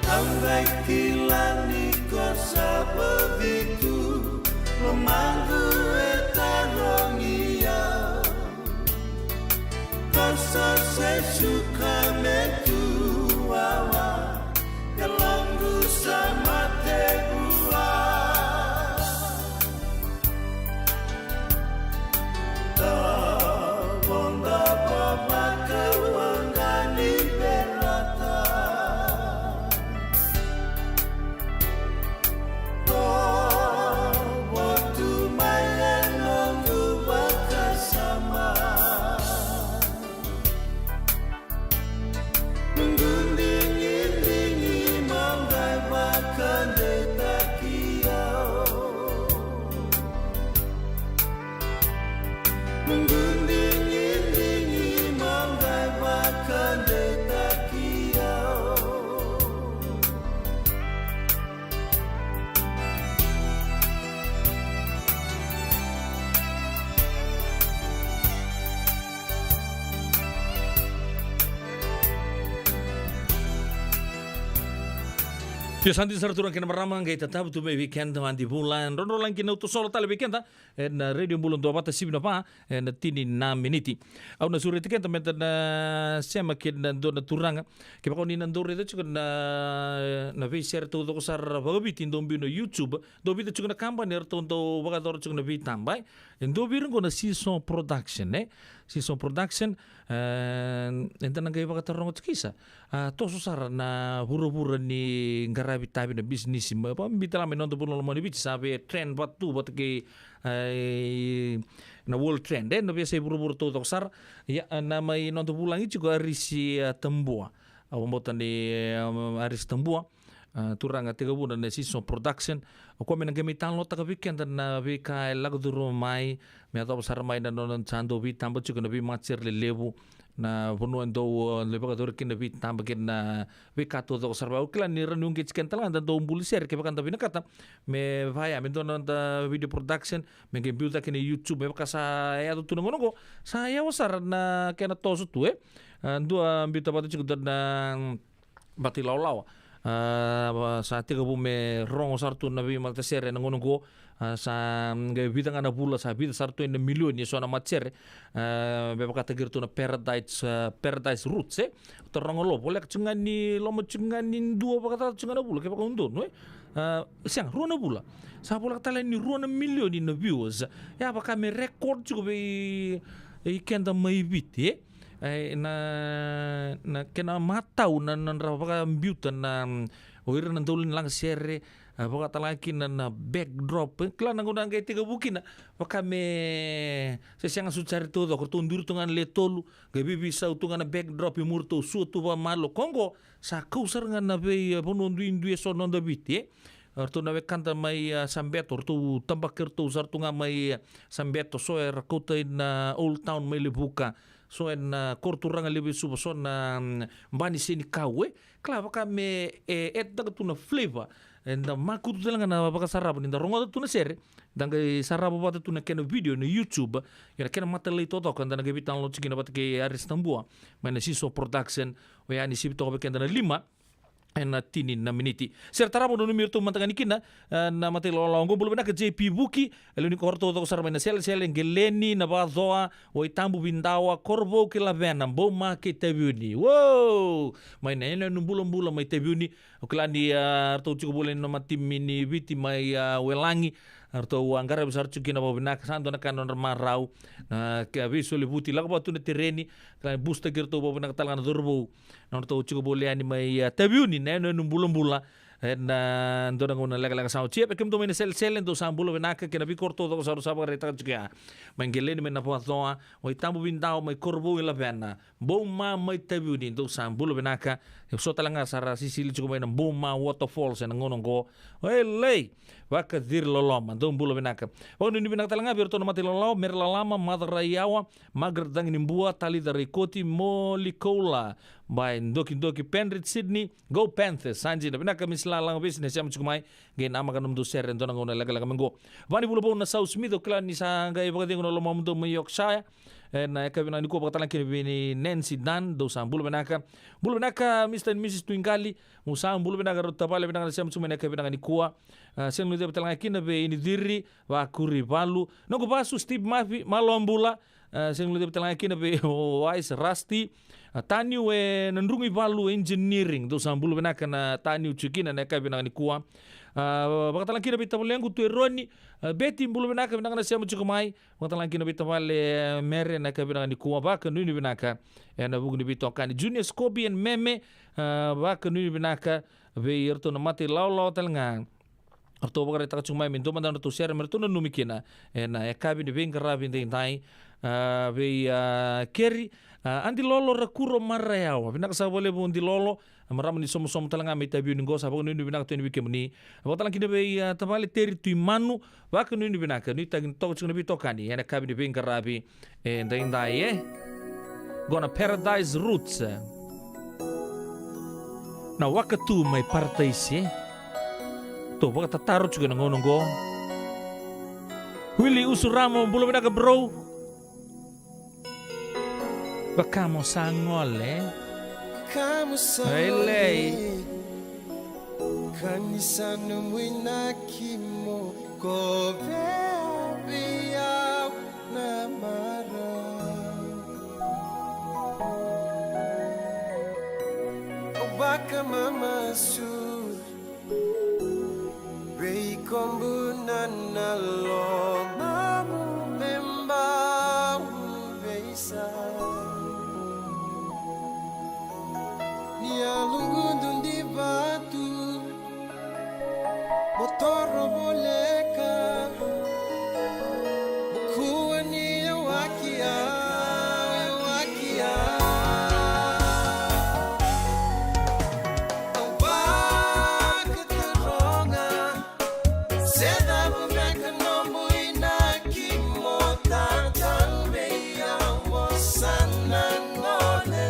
Hanggai kilani ko sa begitu Lemanggu etanongia Kosa sesuka metuawa Kelonggu sama tebua Bonda bapa kewangani berata Waktu mayan nunggu bersama Menggunding-indingi manggai makan detak kiau Menggunding-indingi manggai makan detak kiau Santi sarturang kena maramang kay tatap tu may weekend man di bulan. Rondo lang kina uto solo tali weekend en radio bulan do bata sibna pa en tini na miniti. Au na suri tiken tamen na sema kin do na turanga. Ke pa ni nando redo chuk na vi share to do sar babitin do bino YouTube. Do bito chuk na company to do baga do chuk na vi tambay. En do birun ko na season production season production en tanang kay baga tarong kisa. To sar na huru-huru ni ngarabi tabi na business mo pa mbita lang non to puno mo ni bit sabi trend bat tu bat ke na world trend no biasa buru-buru to sar ya na may non to pulang itu juga arisi tembua awambotan di aris tembua turang at tiga bulan na season production o kami nang gamitan lo taga weekend na vika lago duro mai me ato sar mai na non chando vi tambo juga na vi matcher le lebu na punuan do lebaga do kin vi tamba kin na vi kato do sarba uklan ni renung ke chicken talan do umbuliser ke bakan tabi nakata me vaya me don da video production me ke build kin YouTube me kasa ya do tunong ngo saya wasar na kena tosu tu ando ambita batu chiku na bati law sa tiga bume rongo sartu na vi malta sere na ngono go sa bidang ana bula sa bida sartu en million ni so na matcher be bakata girtu na paradise roots to rongo lo boleh cungan ni lo cungan ni dua bakata cungan bula ke bakon no siang ruana bula sa bola tala ni ruana million ni views ya baka me record juga be ikenda mai bit na kena matau na rapaka mbutan na oir na tulin lang sere baka talaki na backdrop kala nang unang kay tiga bukin baka me sesiang sucari todo ko tundur tungan letolu gabi bisa utungan na backdrop imurto suatu ba malo kongo sa kausar nga na be ponondu indue so non da biti arto na kanta may sambeto arto tambakir to sarto nga may sambeto so rakota na old town may libuka so en korturanga lebe subo so na bani sini kawe klava kame et daga tuna flavor en makutu telanga na baka sarabo ni rongo tuna sere danga sarabo bata tuna kena video na YouTube yana kena mata lei toto kan dana gebitan lo cikina bata ke aristambua mana siso production we ani sibto be kena 5 na tini na miniti. Sertaramo no numero mantangan ikina na matelo longo bulu ke JP Buki eluni korto to sar na sel ngeleni na bazoa o itambu bindawa korbo ke la bena boma ke tabuni. Wow! Mai na no bulo mai tabuni o klani to chuko bulen no matimini viti mai welangi arto angara besar cukina bobina santo na kanon marau ke aviso le buti lago batu na terreni klan busta gerto bobina talangan durbo norto chuko boleani mai tabuni na no bulo na ndona ngona lega sao chip kem to mena sel ndo sambulo benaka ke na bi korto to sa ba reta chuka mangeleni mena poa o itambu bindao mai korbo ila bena boma mai tabuni ndo sambulo benaka so talanga sara sisili chuko mena boma waterfalls na ngono go lei waka dir loloma ndo bulo benaka o ni benaka talanga berto no matelo lao merla lama madrayawa magerdang nimbua tali dari koti molikola by Ndoki Penrith Sydney go Panthers sanji na benaka misla lalang business yang cukumai gen ama kan mdu ser ento nang ona laga mengo vani bulu bon na South Smith klan ni sanga e bagati ngono lo mamdo mo Yorkshire na kabina ni ko pagatalan kini bini Nancy Dan do sam bulu benaka Mr and Mrs Twingali musam bulu benaka rotapale benaka sem cumene kabina ni kuwa sen lu betal kina be ini diri wa kuri balu no ko basu Steve Mafi malombula sen lu betal kina be wise Rusty Taniu nandrungi balu engineering do sam bulu benaka na Taniu chikina na kabina ni kuwa Bakatalan kina bita pale yangu tueroni beti bulu benaka benaka na siamu chukumai bakatalan kina bita pale mere na kabina ni kuwa baka nuni benaka na bugu ni bita kani Junior Scobie and Meme baka nuni benaka be irto na mati lau talnga arto bagara taka chumai min doma dan to share merto na numikina na kabina benga rabi ndai be Kerry andi lolo rakuro marayao benaka sa bole bu andi lolo maram ni somo talanga meta biu ningo sa bakun ni binaka to ni bikemni bakatalan kina be tabale teri tu manu bakun ni binaka ni tagin to chuna bi tokani ena kabina benga rabi ndai Gonna Paradise Roots na wakatu mai partaisi to baka tataro juga ngonongo Willy Usuramo bulu benaka bro bakamo sangole Kamu Ele kanisa numwina kimo ko bebia na mara Obaka mama sur Rei kombu na lo mamu memba beisa Nia lungu di batu motor boleka bukuwa ni wakia Awak teronga seda bumeka nombu inaki mota tanbe ya wasana ngole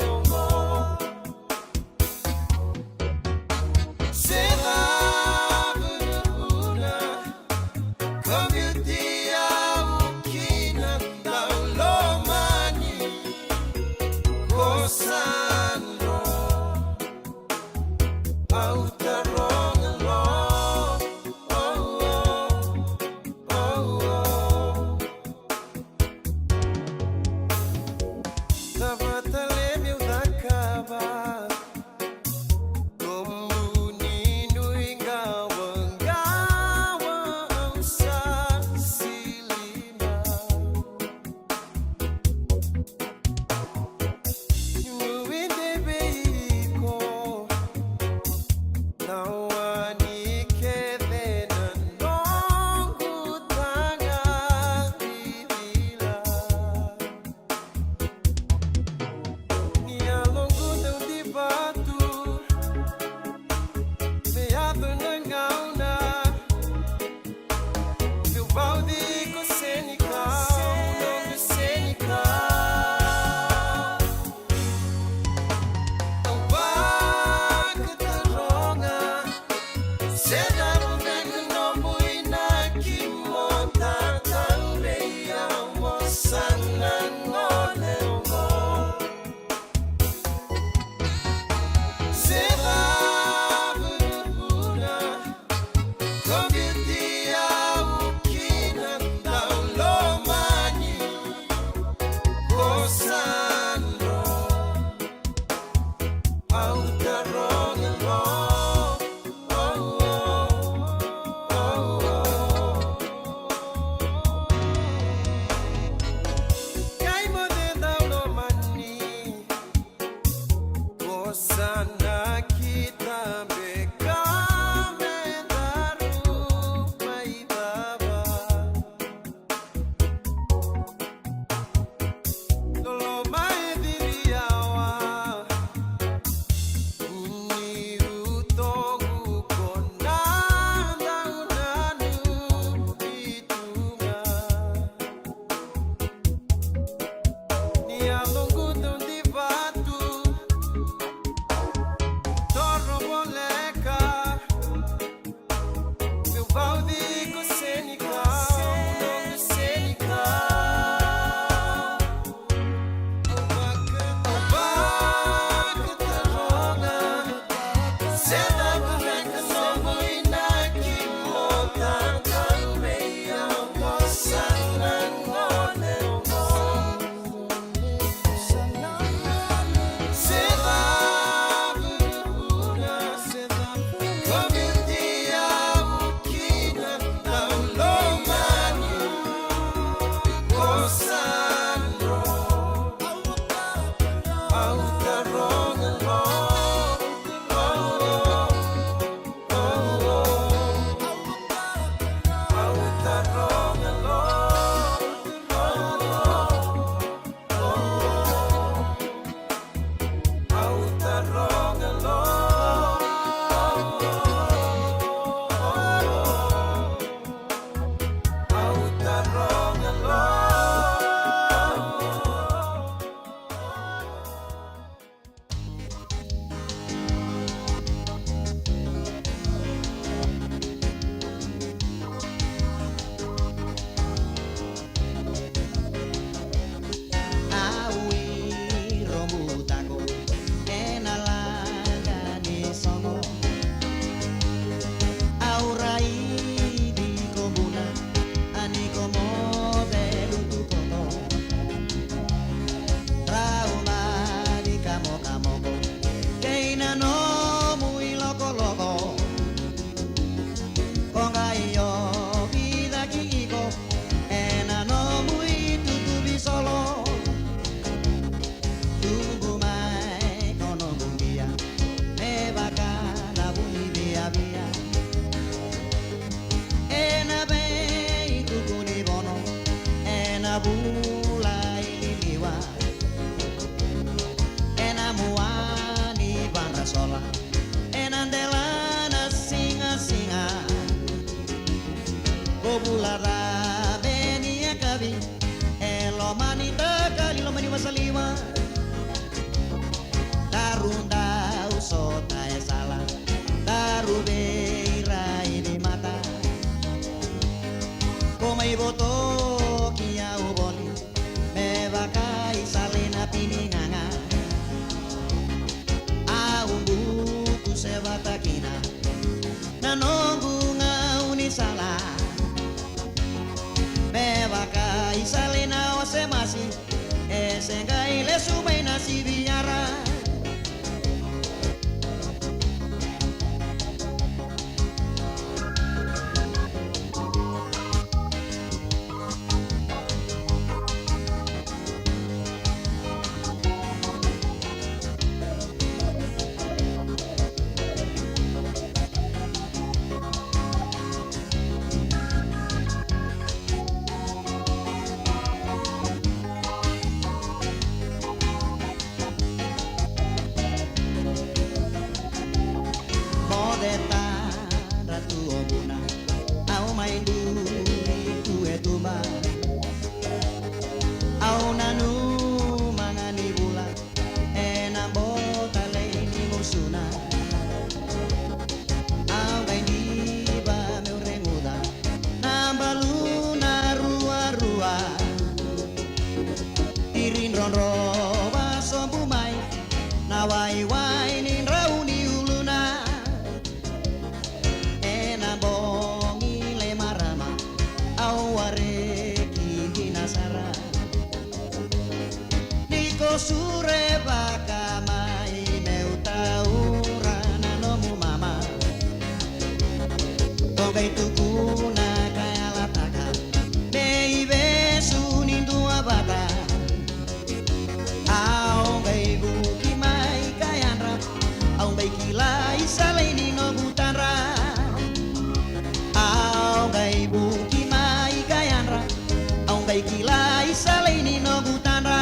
no muy loco loco Konga iyo vida kiko Ena no muy tutubi solo Tubu mai kono bumbia Me baka na bumi bia bia Ena bei tukuni bono Ena bula ililiwa Ena muani banda sola Ena delana singa singa Populara beni akabi Elo mani takali lo mani wasaliwa Darunda usota esala Darubeira ini mata Koma iboto kia uboni Me bakai salina pininganga Aumbuku sebatakina Nanongunga unisala Me bakai salina osemasi Esenga ile sumaina sibiara Modeta ratu obuna Au maindu itu etuba Au nanu mangani bula Ena bota leini musuna Au gaini ba meurenguda Nambaluna rua rua Irin ronro baso bumai Nawai wai nin rauni uluna Ena bongi le marama Aware kinasara Niko sure baka mai neutaura nanomu mama Togai tukuna kaya lataka Beibe sunindu abata Aungai buki mai kayanra Aungai kila isalaini no butanra Aungai buki mai kayanra Aungai kila isalaini no butanra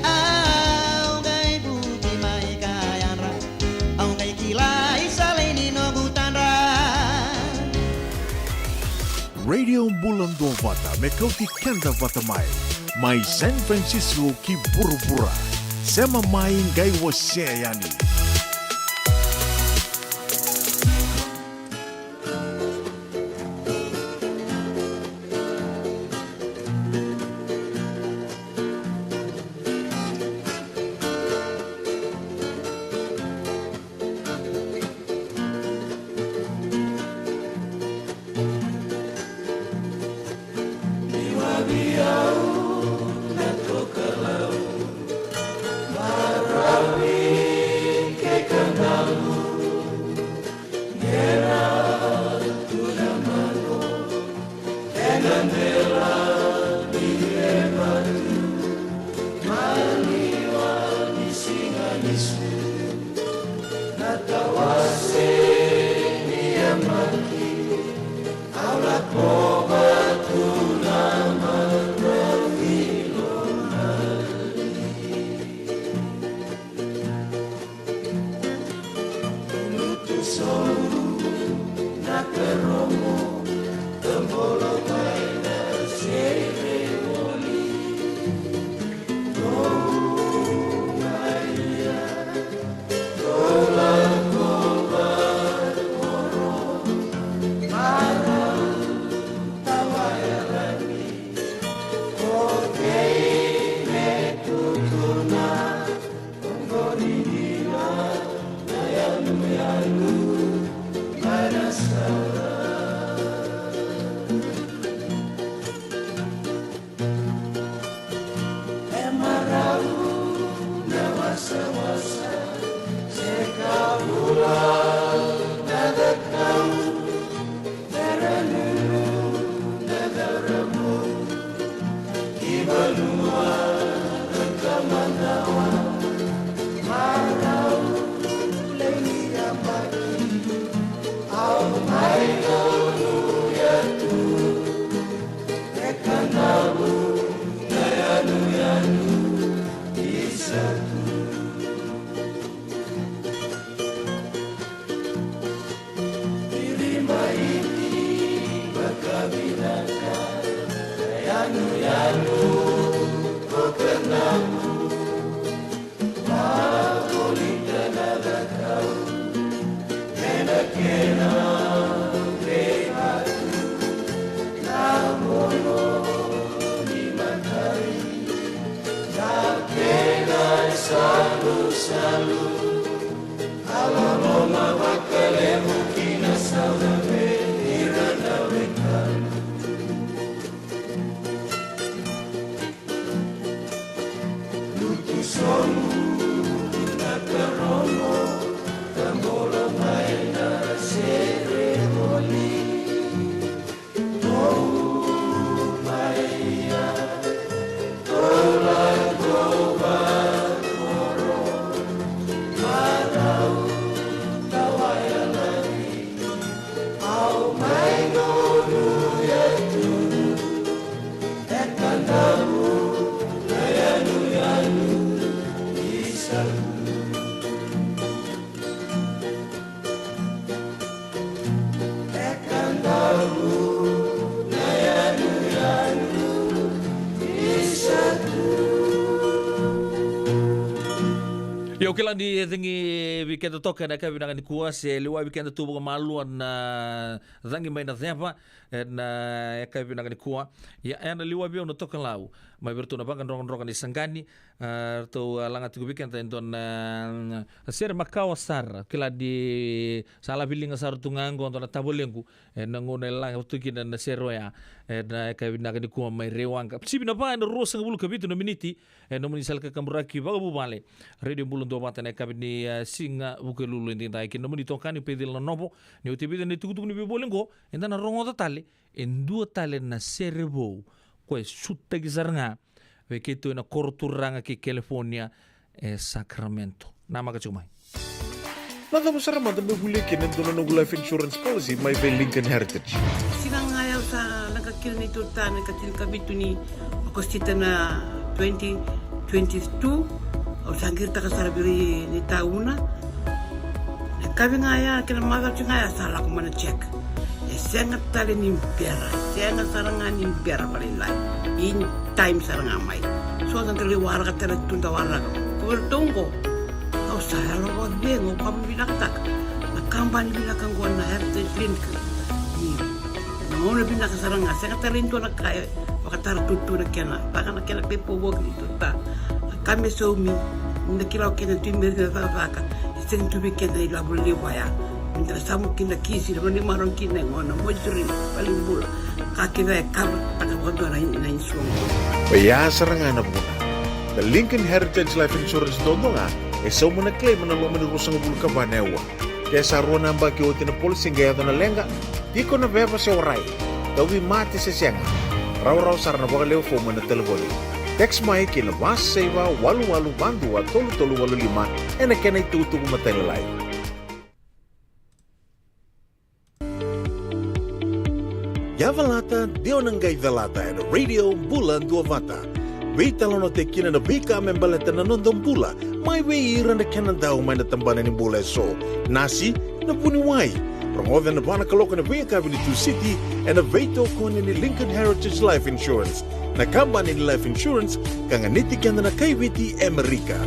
Aungai buki mai kayanra Aungai kila isalaini no butanra Radio Bulan Dua Vata me kau ti kenda vata mai San Francisco ki burubura Sema mai ngai wase yani Mana salah Yo kila ni thingi weekend toka na kabi na kuwa se liwa weekend tu buka maluan na zangi mai na thepa na kabi na kuwa ya ana liwa bio no toka lau mai bertu na bangan rongan ni sangani to langa tu weekend ton ser makawa sar kila di sala bilinga sar tungango to na tabolengu na ngone lang tu kina na seroya na kabi na kuwa mai rewanga sibi na ba na rosa ngulu kabitu na miniti no munisal ka kamuraki baga bubale radio bulun do mata na kabini singa buke lulu ndi dai kin no muni tokani pedil no nobo ni utibide ni tukutuk ni bibolengo enda na rongo tale en dua tale na serebo ko sutta gizarnga ve keto na korturanga ki California Sacramento nama ka chumai Nada mo sarama da huli kinin doon ng life insurance policy may by Lincoln Heritage. Silang ayaw sa nagkakil ni Tuta, nagkatil kabitu ni Agostita na 2022 o sangir ta kasarabiri ni tauna. Nagkabi nga ya, kinamagal siya nga ya, sala ko man check. Sengat tali ni pera, sengat sarangan ni pera palilay. In time sarang amay. So, nagkali wara ka tala tunta wara ka. Kuwertong Kau saya lo bingung, kamu bilang tak, nak kampanye bilang kan gua nak heritage link, ni, mau lebih nak sarang saya kata rintu nak kaya, kata tutu nak kena, bahkan nak kena pepo work itu tak, kami suami, nak kira kena timber kena apa, istri tu bikin dari labu liwaya, minta samu kena kisi, lalu ni marong kena ngono, mau curi paling bula, kaki saya kabar tak kau naik suami. Baya sarangan apa? The Lincoln Heritage Life Insurance dondonga so mo na claim na lo manirusang bulka ba newa. Kaya sa ruwan ang baki o tinapolising gaya na lenga, di ko na beba sa oray. Dawi mati sa siyanga. Raw-raw sar na bakalew fo mo na telefoni. Text mo ay kinabas sa iba, walu-walu bandu at tolu-tolu walu lima, na kanay tutu kumatalalay. Yavalata, dio nanggay dalata at radio bulan duavata. Witalo no te kina na bika membaleta na nondong bula, may weira na kena daw may natambanan ni bula so. Nasi, na puniway. Promoda na ba na kaloka na Via Cabinet City and na veto ko ni Lincoln Heritage Life Insurance. Na kampanya ni Life Insurance, kang anitikan na kaywiti Amerika.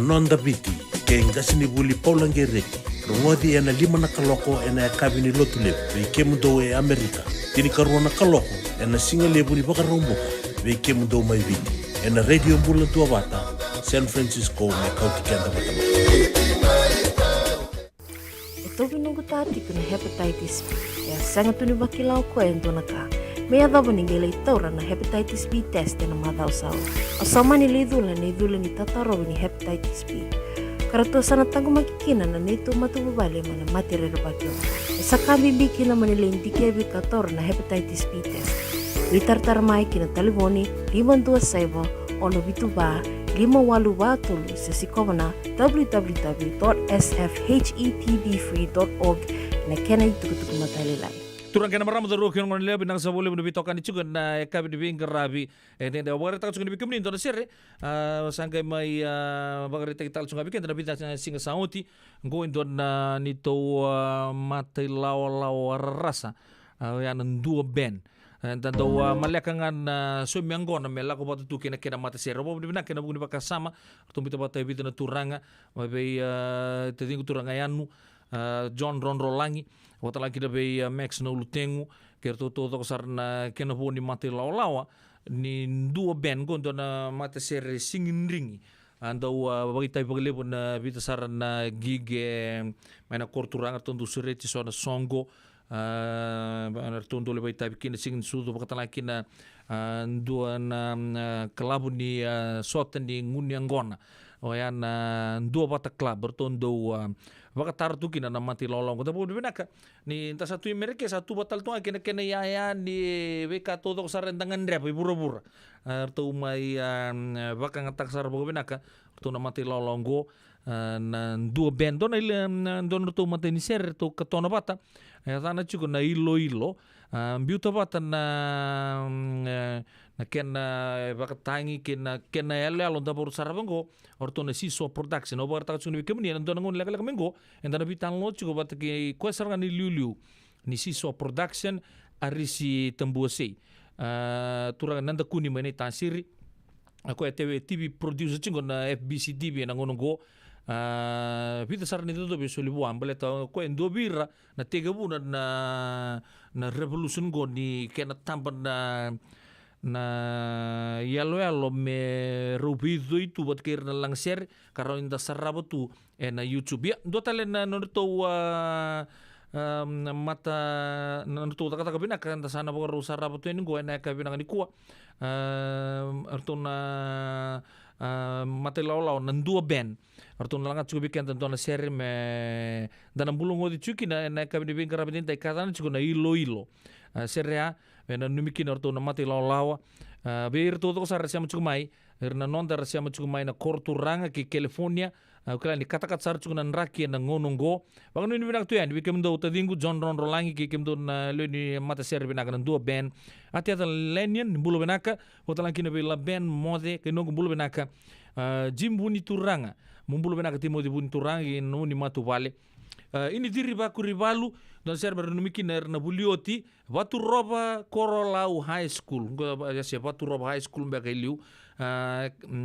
Nonda biti ke ngasini buli paulange reki rongodi ena 5 na kaloko ena kabini lotule be kemundo e Amerika tini karona kaloko ena singale buli baka romboka be kemundo mai biti ena radio bula tua bata San Francisco me kauti kenda bata Ito binunggu tadi kuna hepatitis B ya sangat tuni bakilau ko ento naka Mea dhabo ningele itaura na hepatitis B test na madhau sawa. Asama ni lidhula ni tataro ni hepatitis B. Karatu sana tangu makikina na nito matububali mana matire bakyo. Sakabi biki na manile indike bi kator na hepatitis B test. Litartar mai kina taliboni 527 ono bituba 582 sesikoma na www.sfhetbfree.org na kena itukutuku matalilai. Turang kena marama daru kena ngon lebe nang sabole bunu bitokan ichuga na kabi dibi ngarabi tenda wara tak chuga dibi kemni to sere sangkai mai bagari tak tal chuga bikin tapi tak singa sauti go indon nito matai law rasa yan dua band dan do malakangan sumianggon mela ko batu kena kena mata sere bo dibi nak kena bu baka sama tumbi to bata bitu na turanga mai tedingu turanga yanu John Ron Rolangi wata lagi dabe Max no lutengu kerto to sarna kena boni mate lawa ni dua band ko na mate sere singin ringi andau bagi tai bagi lebon bita sarna gige mana korturanga tondu sureti sona songo tondu le bagi tai kina singin sudu bakata lagi na dua na kelabu ni soten di Nguniangona oyan dua bata klub bertondo baka tartu kina na mati lolong kota bo binaka ni ta satu mereka satu batal tu kena kena ya ni weka todo sarendangan rep buru-buru tu mai baka ngatak sar bo binaka tu na mati lolong go na dua band don don tu mati ni ser tu ketona bata sana chuko na ilo biuta bata na kena baka tangi kena ele alon da boru sarabango orto na siso production over ta chuni kemni nan don ngon lega mengo endana bitan lo chuko bata ki kwesar ni liu ni siso production arisi tembuose turang nanda kuni mene tansiri ako TV producer chingo na FBC TV na ngono go Vita sarni itu be soli buam bale ta ko en do birra na tega bu na revolution go ni kena tampan na yalo me rubido itu buat kira lang share karo inda sarabo tu na YouTube ya do talen na norto mata norto kata kabina kan sana baru sarabo tu ini go na kabina ni kuwa artuna mate law nan dua band artun langat cukup bikin tentu na share me dalam bulung odi cuki na kabina bin karabin tai katan cukup na ilo share ya na numikin artun na mate law bir to sar siam cukup mai na nondar siam cukup mai na korturanga ki California kala ni kata-kata sar cukup na raki na ngonongo bangun ni binak tu ya bikin do tadingu John Ron Rolangi ki kim do na le ni mate share binak na dua band ati ata lenian bulu benaka hotalan kina be la band mode ke no bulu benaka jimbuni turanga mumbulu benaka timo di buni turanga no ni matu vale ini diri baku rivalu dan serba renumiki na bulioti watu roba Korolau High School ya siapa watu roba High School mbak liu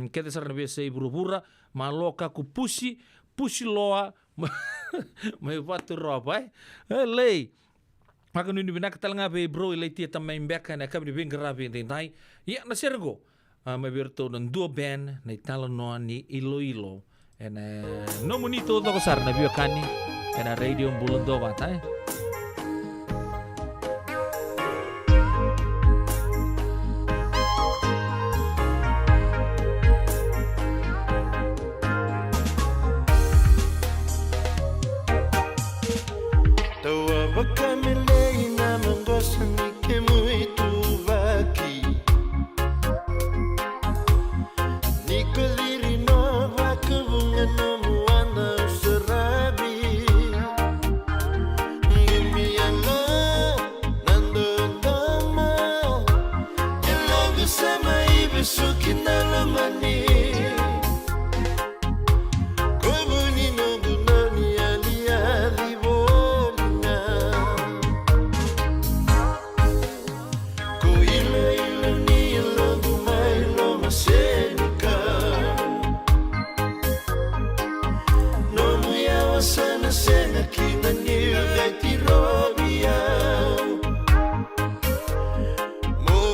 kita sarna biasa buru-bura maloka ku pusi loa mai watu roba lei maka nuni binak talanga be bro ilai tia tamai mbeka na kabri ben grabe ndai ya na sergo mai berto dan dua band na italono ni ilo en no monito do sarna biokani en radio bulan do batai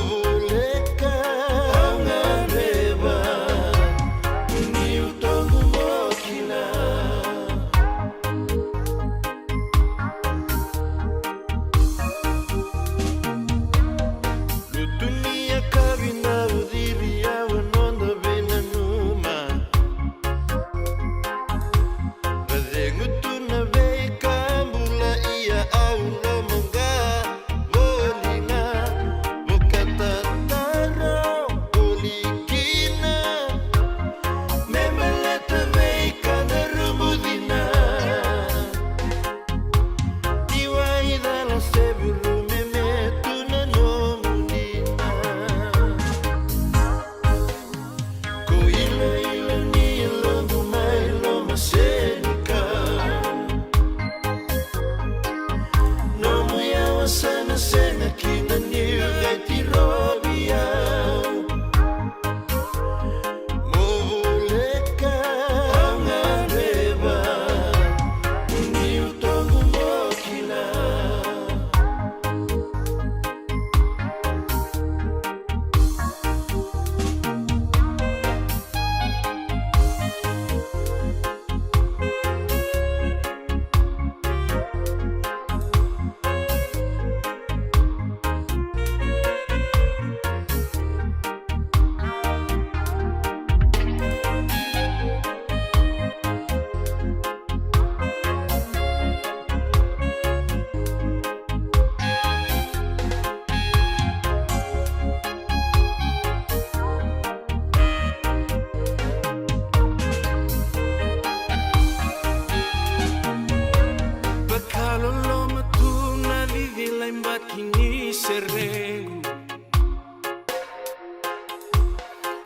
Muleka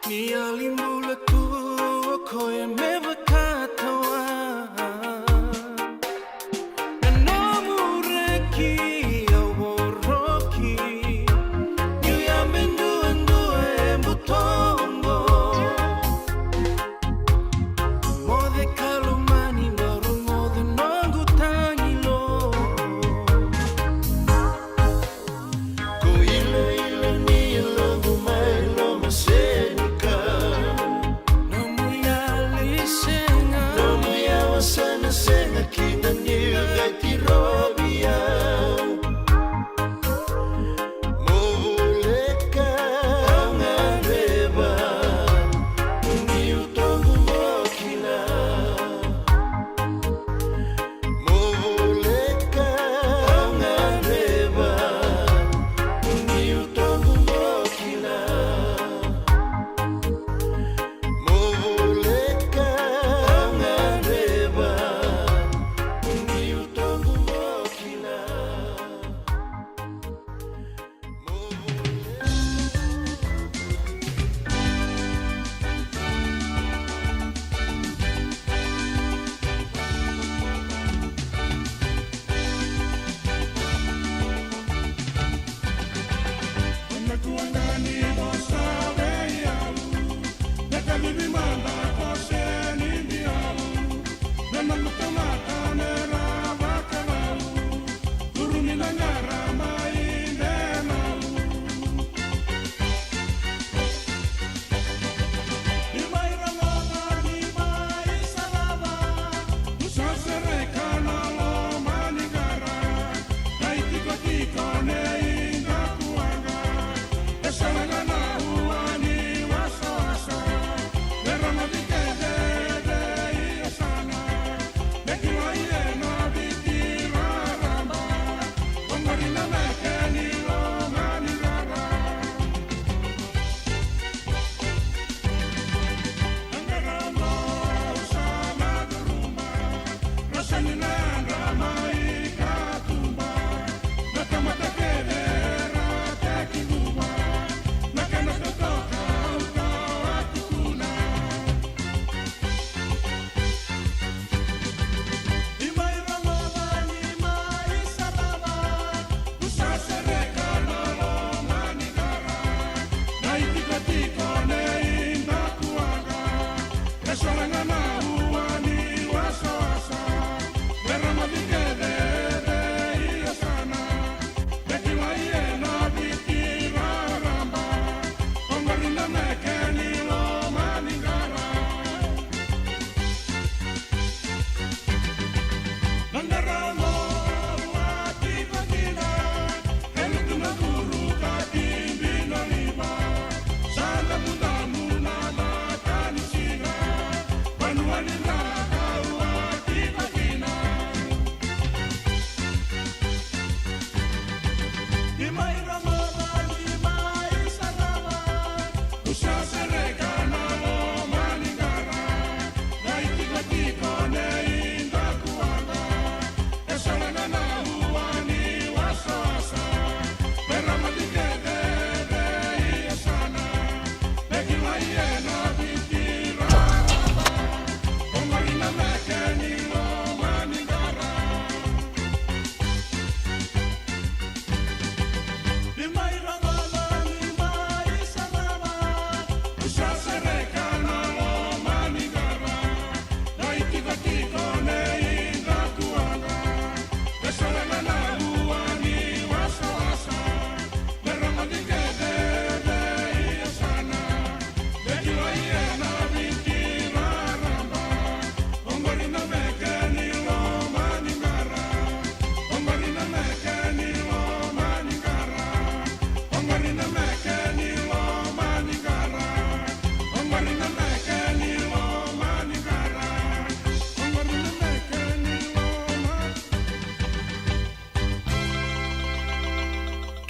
Ni alimbula tu koe me wakatawa Na nomureki au woroki Niu ya mendua e mutongo Mode kalumani maru mode nongu tangilo Ko ile ni logo mai lo masenika No muyali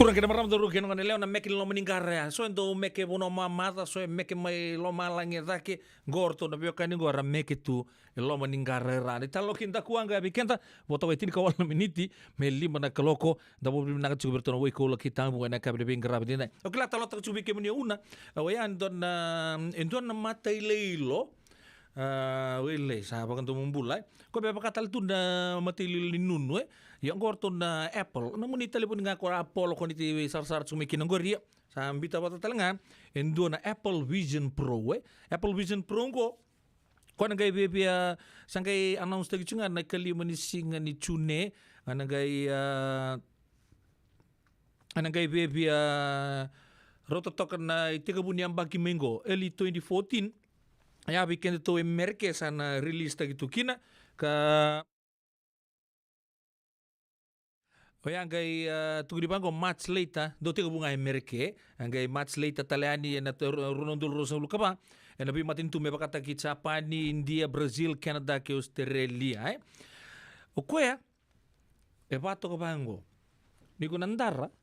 Turang kita maram turu kena leo na meke lo meningkara so endo meke bono mata so meke mai lo malangi dake gorto na bioka ni gora meke tu lo meningkara ra ni talo kinta kuanga bikenta boto wetin ka wala miniti me lima na kaloko da bo na ka chuberto na weko lo kita mo na ka bebe ngrab dina o kila talo ta chubi ke muni una o ya ndon na mata ileilo wele sa bakan tu mumbulai ko be pakatal tu na matilil ni nunu yang gorto na Apple na muni telepon nga ko Apple ko niti sar sumiki ng goria sa ambita bata talangan endo na Apple Vision Pro Apple Vision Pro ko nagay bebia sangay announce tagi chunga na kali mani singa ni chune nagay bebia rototok na itigabu niyang bagi minggo early 2014 ya weekend to Amerika sana release tagi tu kina ka Angay tugdi bango much later do tiga bunga Amerike angay much later taliani na runondul rosa lukaba na bi matin tu me bakata ki Japan India Brazil Canada ke Australia o kuya bato ko bango ni ko nandara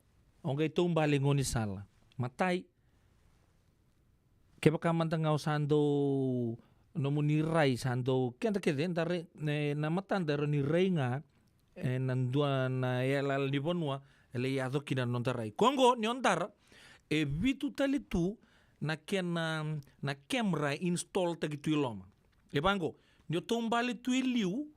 angay tumbali ngoni sala matai ke baka mantang sando no munirai sando kenta keden dare na matanda ni renga nandua na yala libonwa ele yado kina nontarai kongo nyontara vitu talitu na camera install tagitu iloma bango nyo tombali tu iliu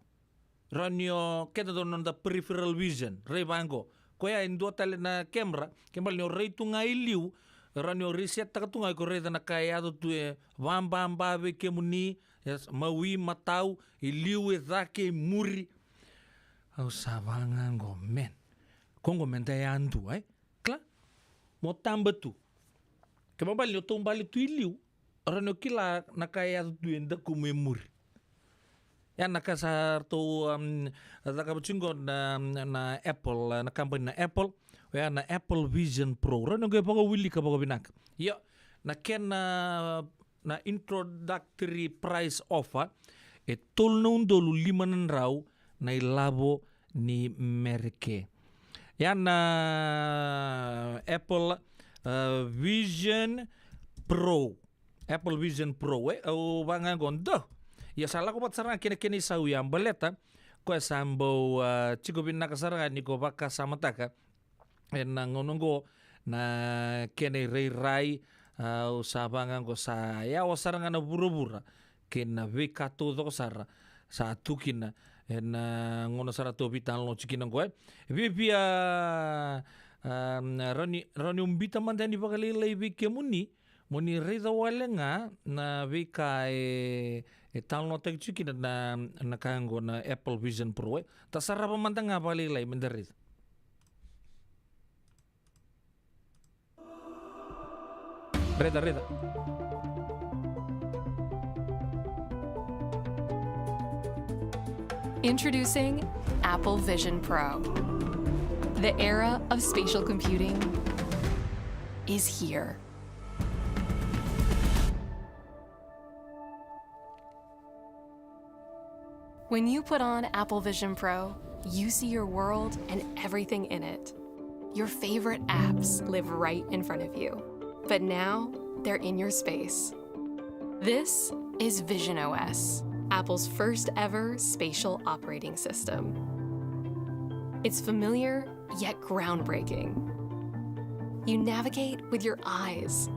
ranyo keta don da peripheral vision bango koya indua tali na camera kembali nyo rei tunga iliu ranyo reset takatunga ko rei na kaya tu bamba be kemuni mawi matau iliu zake muri au sabangan gomen kongo menta yandu kla mo tamba tu kemabali yo tombali tu iliu rano kila nakaya tu enda kumemur ya nakasar to zakabchingo na Apple na company na Apple ya na Apple Vision Pro rano ge bago willi ka bago binak yo na ken na introductory price offer tolno ndolu limanan raw na ilabo ni merke yan na Apple Vision Pro o bangan gondo ya salah ko patsara kini sau yang beleta ko sambo chico bin nakasara ni ko baka samataka na ngonongo na kene rai usabangan ko sa ya wasaranga na burubura kena vekato do sara sa tukina na ngono sara to bitan lo chikinang ko bibia rani umbita mandani bakali lebi kemuni moni reza walenga na vika tan lo tek chikina na kango na Apple Vision Pro ta sara pamantang bali lai menderit Reda Introducing Apple Vision Pro. The era of spatial computing is here. When you put on Apple Vision Pro, you see your world and everything in it. Your favorite apps live right in front of you, but now they're in your space. This is Vision OS, Apple's first ever spatial operating system. It's familiar, yet groundbreaking. You navigate with your eyes.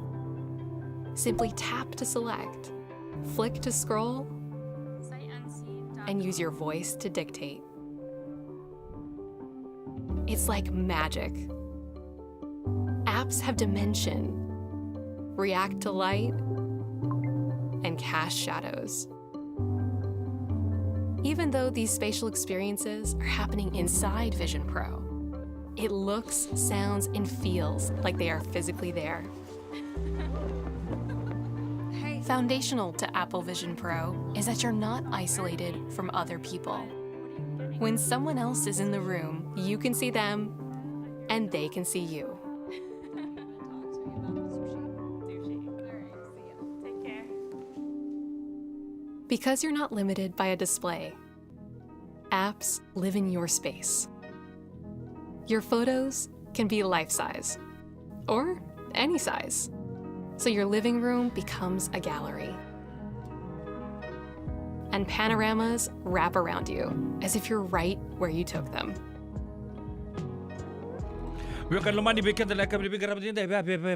Simply tap to select, flick to scroll, and use your voice to dictate. It's like magic. Apps have dimension, react to light, and cast shadows. Even though these spatial experiences are happening inside Vision Pro, it looks, sounds, and feels like they are physically there. Foundational to Apple Vision Pro is that you're not isolated from other people. When someone else is in the room, you can see them, and they can see you. Because you're not limited by a display, apps live in your space. Your photos can be life-size or any size. So your living room becomes a gallery. And panoramas wrap around you as if you're right where you took them. Bukan lumani bikin telah kami bikin rapat ini,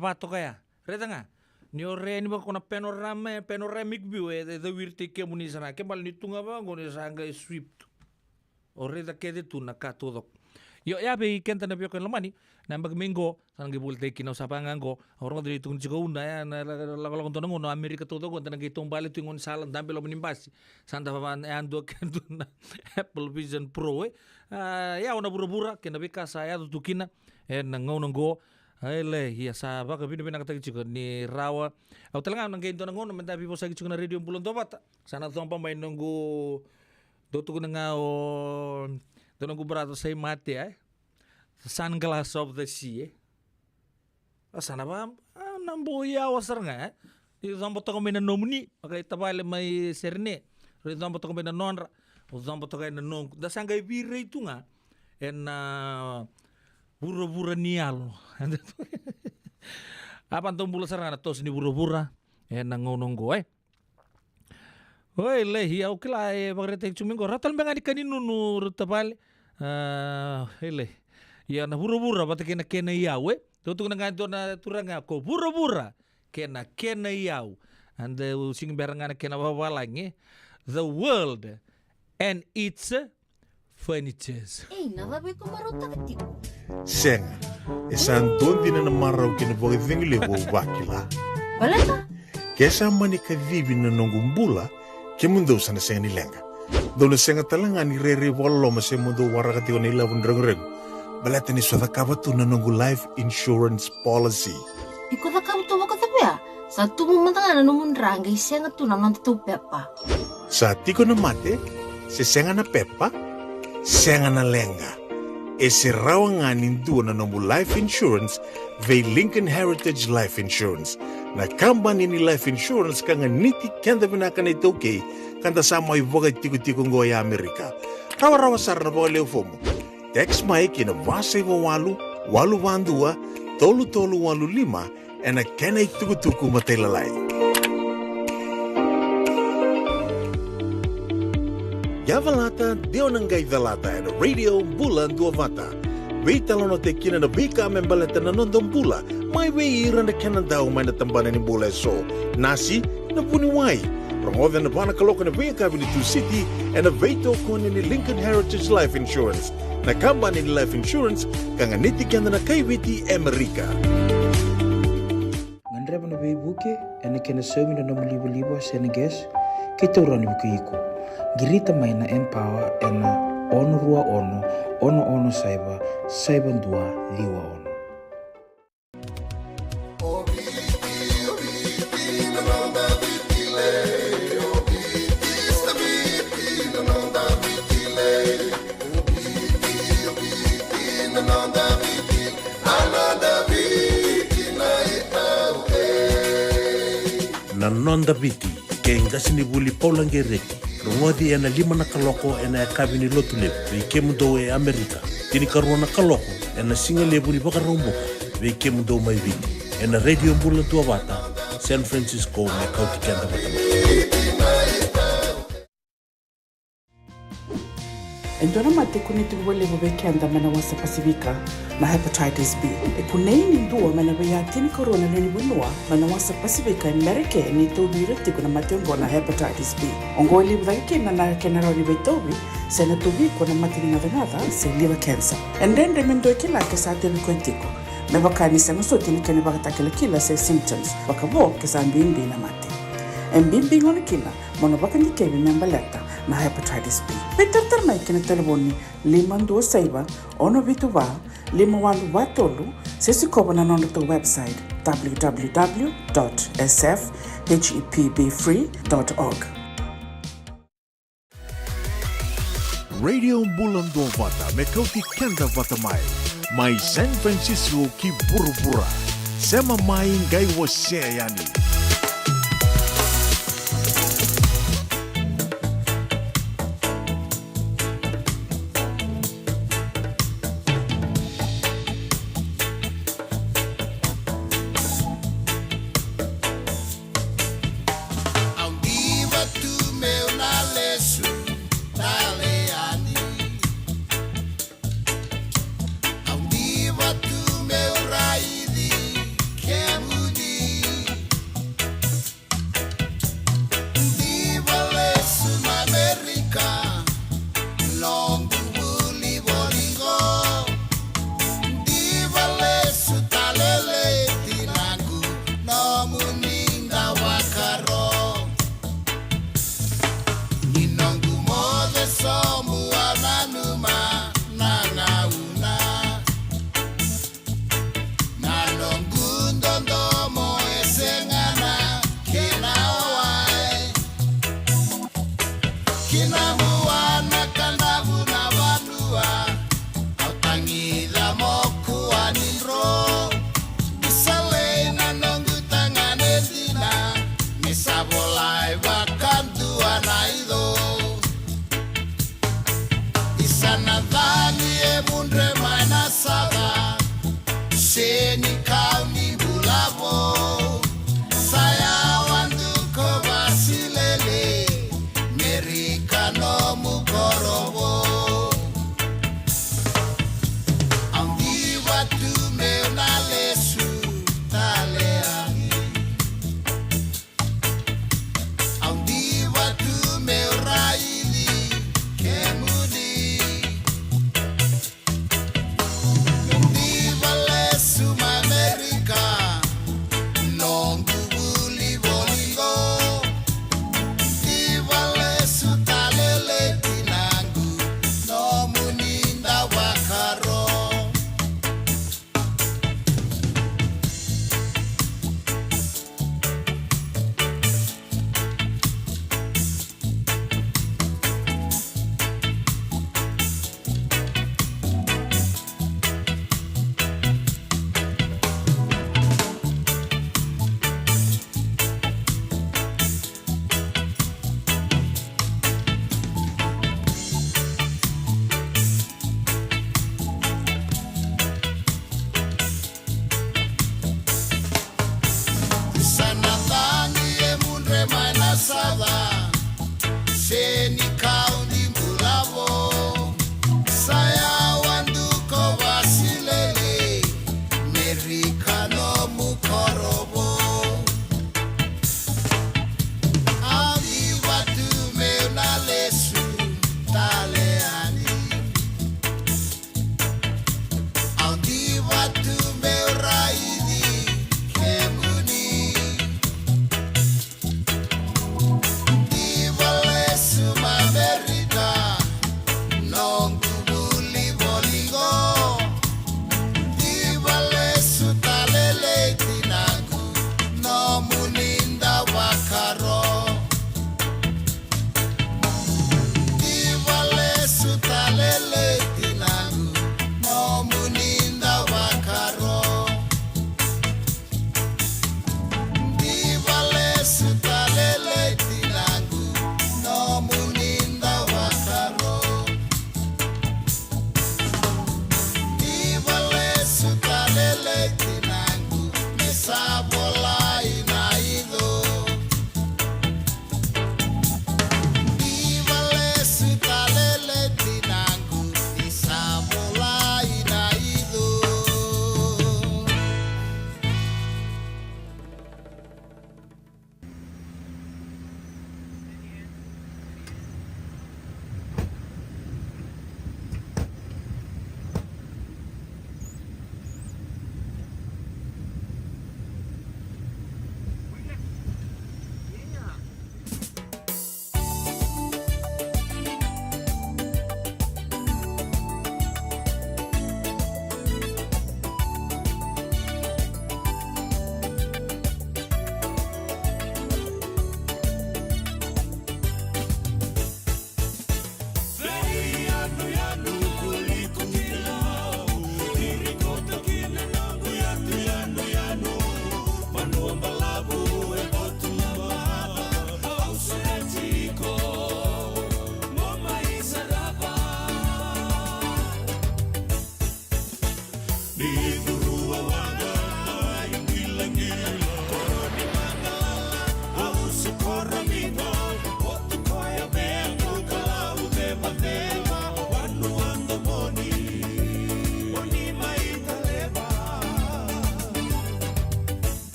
bato kaya. Reda nga. Ni ore ni ba kuna panoramic view the wirti ke munisana ke mal ni tunga ba ngone sanga sweep. Ore da kede tu na ka todo. Yo ya be kenta na bikin lumani. Nambag minggo sanang gibulte kinaw sa pangango. Orang dari tungun juga una ya na lagalakon to ngono Amerika todo ko tanang gitong bali tungun salan dambe lo menimbasi. Santa pa ando kento na Apple Vision Pro ya una bura-bura kena bika saya tutukina nangongo ele ya saba ka bini nakatagi chiko ni rawa au talanga nang gento nangono mentabi po sa chiko na radio bulon to bata sana to pa may nanggo dotu ko nga o donongo brato say mate Sunglass of the Sea sana ba namboya wasar nga di zambo to kami na nomni pakai tabale may serne ri zambo to kami na nonra o zambo to kay na nong da sangay bire itu nga bura-bura nial. Apa tong bula sarana tos ni bura-bura nangononggo Oi lehi au kila bagrete cumingo ratal bengani kaninu nu rutabal hele ya na bura-bura bata kena yawe tutu na ganto na turanga ko bura-bura kena yaw and sing berangana kena bawalange the world and its furnitures. Nada be kumarota katiku. Senga, esan dondi na marau kina boga thingile wo wakila. Balaka? Kesa mani ka vivi na nongumbula, ke mundo sana senga ni lenga. Dona senga talanga ni rere walo ma se mundo warakati ko nila reng. Balata ni swada kabatu na nongu life insurance policy. Iko da kam to wakata ya. Satu mumantanga na numun ranga isenga tu na nantu pepa. Sa tiko na mate, se senga na pepa, senga na lenga. Ese rawanganin dua na nombu life insurance vei Lincoln Heritage Life Insurance. Na kambani ni life insurance kanga niti kenda vinaka na itoke kanda sama ivoga tiku-tiku ngoya Amerika. Rawa-rawa sar na boga leo fomo. Text mai kina vasa iwa walu vandua, tolu walu lima, ena kena ituku-tuku matelalai. Yavalata, Deonangai Valata, and Radio Bula Duavata. Wait alone te kina na bika membalata na nondong bula. May way iran na kanan daw may natambanan ni bula so. Nasi na puniway. Rangodan na bana kaloko na bika Avenue City and na veto ko ni Lincoln Heritage Life Insurance. Na kambani ni Life Insurance kanga nitikan na kaywiti Amerika. Ngandreba na beibuke ene kena somi na libo Senegas kita urani buku Girita mai na empower ena ono rua ono saiba ndua liwa ono. Na nonda biti ke ngasini buli paulangereki rongodi ena lima na kaloko ena kabini lotule ve mundo Amerika tini karona kaloko ena singale buli baka romboka ve mundo mai viti ena radio bula tua bata San Francisco me kauti kenda batama. Endona mate kuniti wale bobe kenda mana wasa Pasifika na hepatitis B. Kuneini ndua mana baya tini corona leni bunua mana wasa Pasifika Amerika ni tobi rekti kuna matengo na hepatitis B. Ongoli bwaike na kenara ni betobi sena tobi kuna matini navengada se liver cancer. Endende mendo kila kesa teni kwentiko. Mebakani sena sotini kene bakatakele kila se symptoms. Bakabo kesa mbimbi na mate. Mbimbi ngoni kila monobaka nikebi membaleta na hepatitis B. Peter mai kena telefoni 526 ono vituva 51 sesi kobo na nondo to website www.sfhepbfree.org. Radio Bulando Vata me kauti kenda vata mai San Francisco ki bura-bura. Sema mai ngai wase yani.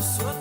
So